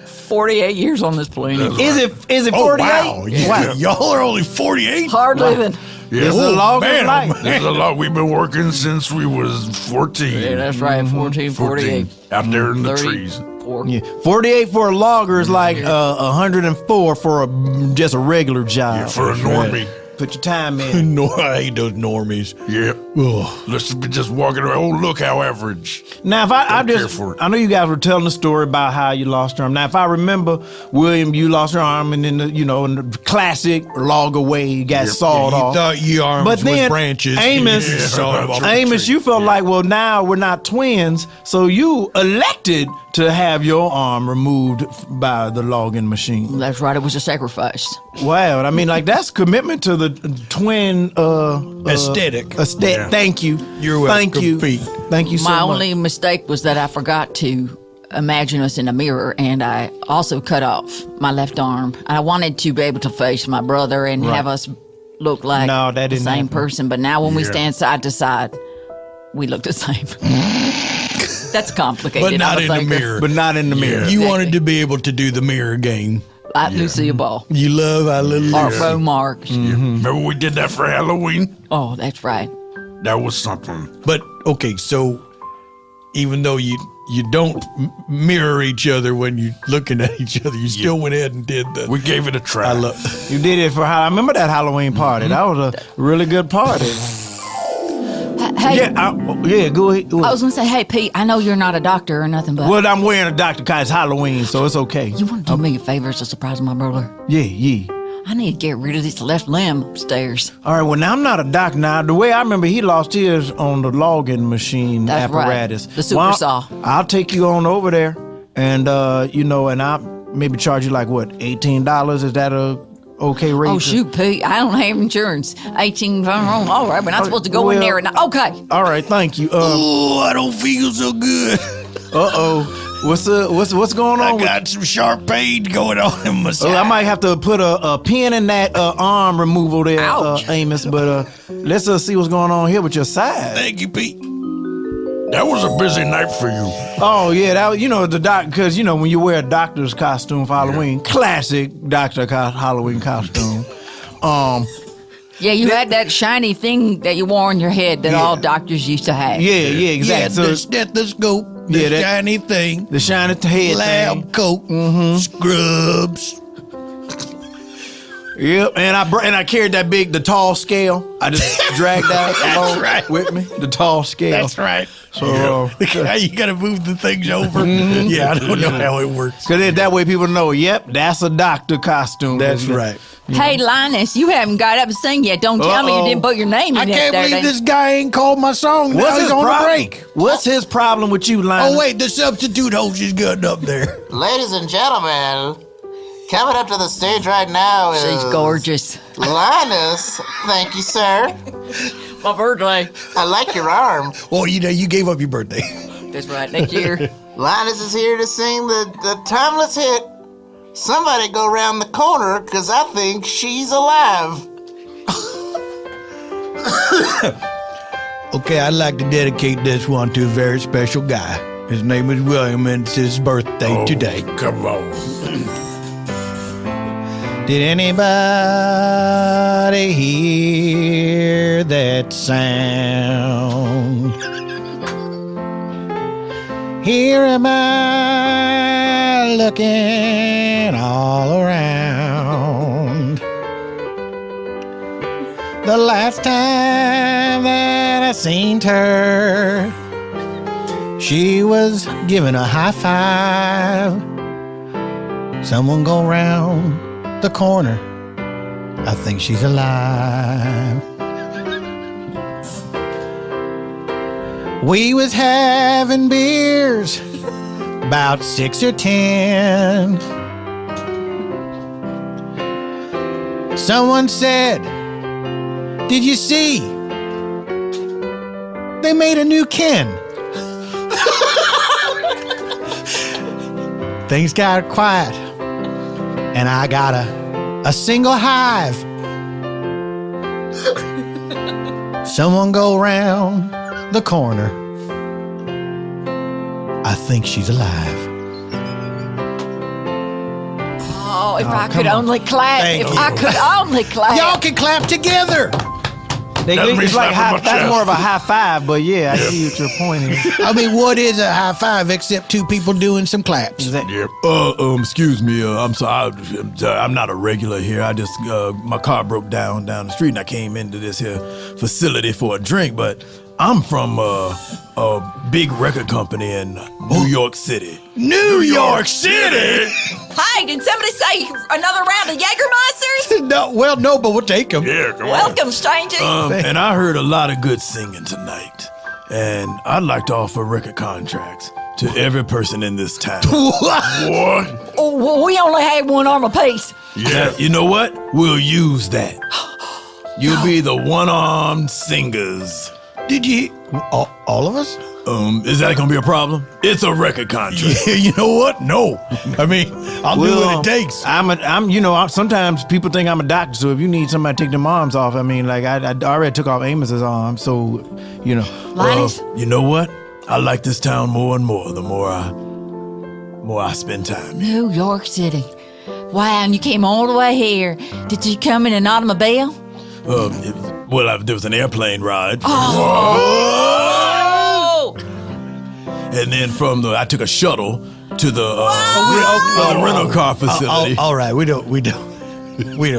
48 years on this planet. Is it 48? Oh, wow. Y'all are only 48? Hard living. Yeah. It's a long man, life. This is a lot. We've been working since we was 14. Yeah, that's right. 14, 14. 48. Out there in the 30, trees. 4. Yeah. 48 for a logger is like 104 for just a regular job. Yeah, for a normie. Put your time in. No, I hate those normies. Yep. Ugh. Let's be just walking around. Oh, look how average. Now, if I care just, for it. I know you guys were telling the story about how you lost your arm. Now, if I remember, William, you lost your arm, and in the, in the classic logger way, you got sawed You off. thought your arms But then was branches. Amos, You sawed them off. Amos, you felt like, well, now we're not twins, so you elected to have your arm removed by the logging machine. That's right. It was a sacrifice. Wow, I mean, like that's commitment to the twin Aesthetic. Aesthetic. Thank you. You're welcome, Thank you. Pete. Thank you so My much. only mistake was that I forgot to imagine us in a mirror, and I also cut off my left arm. I wanted to be able to face my brother and have us look like No, that the didn't same happen. person. But now when we stand side to side, we look the same. That's complicated. But not I'm in a the thinker. mirror. But not in the mirror. You wanted to be able to do the mirror game. Like Lucille Ball. You love our little Art Row marks. Remember we did that for Halloween? Oh, that's right. That was something. But okay, so even though you don't mirror each other when you're looking at each other, you still went ahead and did the. We gave it a try. I love. You did it for I remember that Halloween party. That was a really good party. Hey, Yeah, go ahead. I was gonna say, hey Pete, I know you're not a doctor or nothing, but Well, I'm wearing a Dr. Kai's Halloween, so it's okay. you want to do me a favor to surprise my brother? Yeah. I need to get rid of this left limb upstairs. All right, well, now I'm not a doctor. Now, the way I remember, he lost his on the logging machine That's right. apparatus. The super saw. I'll take you on over there, and, and I'll maybe charge you like, what, $18? Is that a okay rate? Oh shoot, Pete, I don't have insurance. 18. All right, we're not supposed to go in Well- there. And okay. All right, thank you. Oh, I don't feel so good. What's going on? I got some sharp pain going on in my side. I might have to put a pin in that arm removal there, Ouch. Amos. But let's see what's going on here with your side. Thank you, Pete. That was a busy night for you. Oh yeah, that the doc because when you wear a doctor's costume for Halloween, classic doctor Halloween costume. Yeah, you had that shiny thing that you wore on your head that all doctors used to have. Yeah, Yeah, exactly. the stethoscope, the Yeah, that- shiny thing, The shiny head lab thing. coat, scrubs. Yep, and I carried the tall scale. I just dragged out along right. with me the tall scale. That's right. So You got to move the things over. Yeah, I don't know how it works. because that way people know. Yep, that's a doctor costume. That's right. Hey, Linus, you haven't got up to sing yet. Don't tell me you didn't put your name in I it. can't there, believe then. this guy ain't called my song. Now What's he's his on problem? the break. What's his problem with you, Linus? Oh, wait, the substitute host is good up there. Ladies and gentlemen, coming up to the stage right now is She's gorgeous. Linus. Thank you, sir. My birthday. I like your arm. Well, you gave up your birthday. That's right, next year. Linus is here to sing the timeless hit, Somebody Go Round the Corner, because I think she's alive. Okay, I'd like to dedicate this one to a very special guy. His name is William, and it's his birthday today. Come on. Did anybody hear that sound? Here am I looking all around. The last time that I seen her, she was giving a high five. Someone go round the corner, I think she's alive. We was having beers, about 6 or 10. Someone said, did you see? They made a new Ken. Things got quiet, and I got a single hive. Someone go round the corner, I think she's alive. Oh, if I could only clap. Thank If you. I could only clap. Y'all can clap together. That's me It's like slapping my that's chest. more of a high five, but yeah, I see what your point is. I mean, what is a high five except two people doing some claps? Yep. Excuse me. I'm sorry. I'm not a regular here. I just my car broke down the street, and I came into this here facility for a drink. But I'm from a big record company in New York City. New York City? Hi, did somebody say another round of Jägermeisters? No, but we'll take them. Yeah, come on. Welcome, stranger. And I heard a lot of good singing tonight. And I'd like to offer record contracts to every person in this town. What? Oh, well, we only had one arm apiece. Yeah. You know what? We'll use that. You'll be the one-armed singers. Did you? All of us? Is that gonna be a problem? It's a record contract. Yeah, you know what? No. I mean, I'll do what it takes. Sometimes people think I'm a doctor, so if you need somebody to take them arms off, I mean, like, I already took off Amos's arm, so, Linus? You know what? I like this town more and more the more I spend time here. New York City. Wow, and you came all the way here. Did you come in an automobile? There was an airplane ride. Oh! And then I took a shuttle to the rental car facility. All right, we don't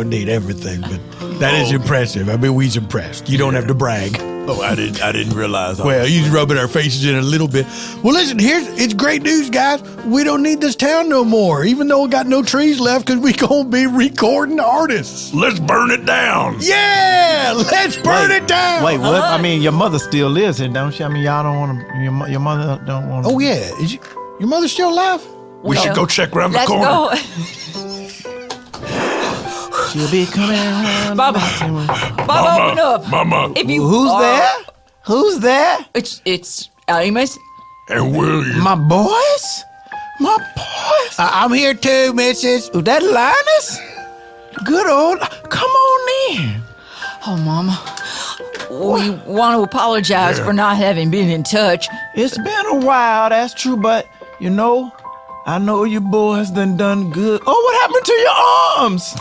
need everything, but that is impressive. I mean, we's impressed. You don't have to brag. Oh, I didn't realize. Well, you're rubbing our faces in a little bit. Well, listen, it's great news, guys. We don't need this town no more, even though we got no trees left, because we gonna be recording artists. Let's burn it down. Yeah, let's burn it down. Wait, what? I mean, your mother still lives here, don't she? I mean, y'all don't want to, your mother don't want to. Oh, yeah. Is your mother still alive? We should go check around the Let's corner. go. She'll be coming around. Baba, open up. Mama, If you Who's there? Who's there? It's Amos. and William. My boys? My boys? I'm here too, missus. Oh, that Linus? Good old. Come on in. Oh, Mama. We want to apologize for not having been in touch. It's been a while, that's true, but I know you boys done good. Oh, what happened to your arms?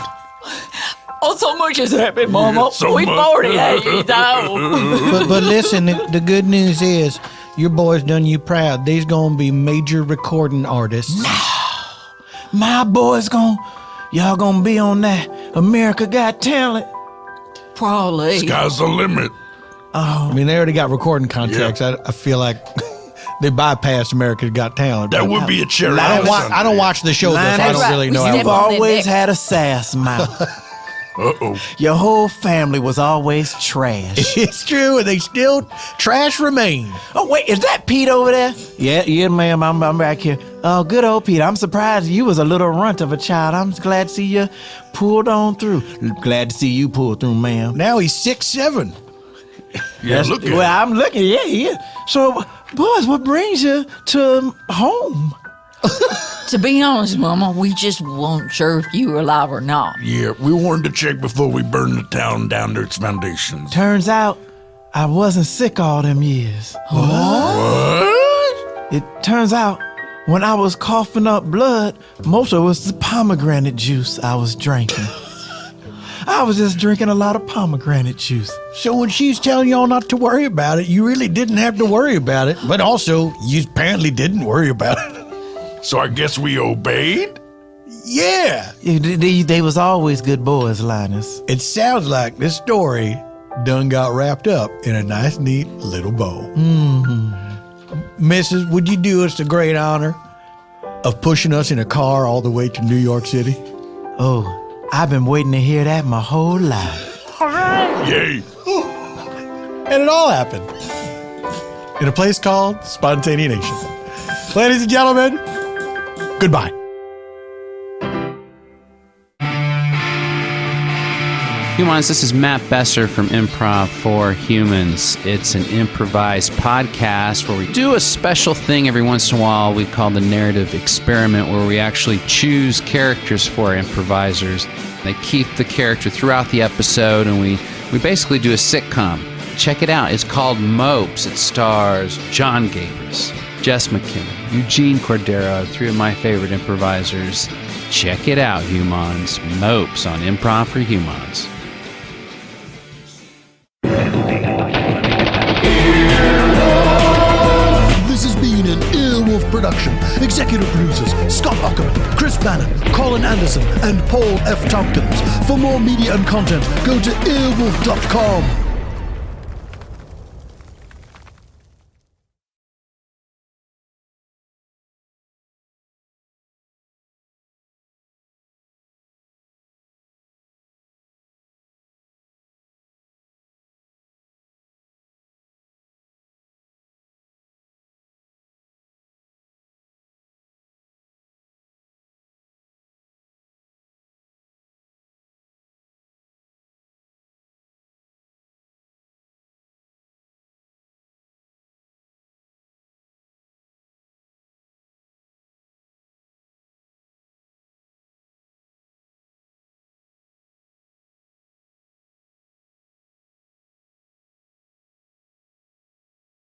Oh, so much has happened, Mama. Yeah, so we much. 48 years old. But listen, the good news is your boys done you proud. They's gonna be major recording artists. My boys y'all gonna be on that America Got Talent. Probably. Sky's the limit. I mean, they already got recording contracts. Yeah. I feel like they bypassed America's Got Talent. That would be a cherry. I don't on watch. Sunday. I don't watch the show, though, so I Linus, don't really know. we how You've step on it their always neck. had a sass mouth. Uh-oh. Your whole family was always trash. It's true, and they still trash remain. Oh, wait, is that Pete over there? Yeah, ma'am, I'm back here. Oh, good old Pete. I'm surprised you was a little runt of a child. I'm glad to see you pulled on through. Glad to see you pull through, ma'am. Now he's 6'7". Yeah, look at Well, it. I'm looking, yeah. So, boys, what brings you to home? To be honest, Mama, we just weren't sure if you were alive or not. Yeah, we wanted to check before we burned the town down to its foundations. Turns out I wasn't sick all them years. What? It turns out when I was coughing up blood, most of it was the pomegranate juice I was drinking. I was just drinking a lot of pomegranate juice. So when she's telling y'all not to worry about it, you really didn't have to worry about it. But also, you apparently didn't worry about it. So I guess we obeyed? Yeah. They was always good boys, Linus. It sounds like this story done got wrapped up in a nice, neat little bow. Mrs., would you do us the great honor of pushing us in a car all the way to New York City? Oh, I've been waiting to hear that my whole life. Yay. And it all happened in a place called Spontaneanation. Ladies and gentlemen, goodbye. Humans, this is Matt Besser from Improv for Humans. It's an improvised podcast where we do a special thing every once in a while we call the narrative experiment, where we actually choose characters for our improvisers. They keep the character throughout the episode, and we basically do a sitcom. Check it out. It's called Mopes. It stars John Gabris, Jess McKinnon, Eugene Cordero, three of my favorite improvisers. Check it out, humans. Mopes on Improv for Humans. executive producers Scott Aukerman, Chris Bannon, Colin Anderson, and Paul F. Tompkins. For more media and content, go to earwolf.com.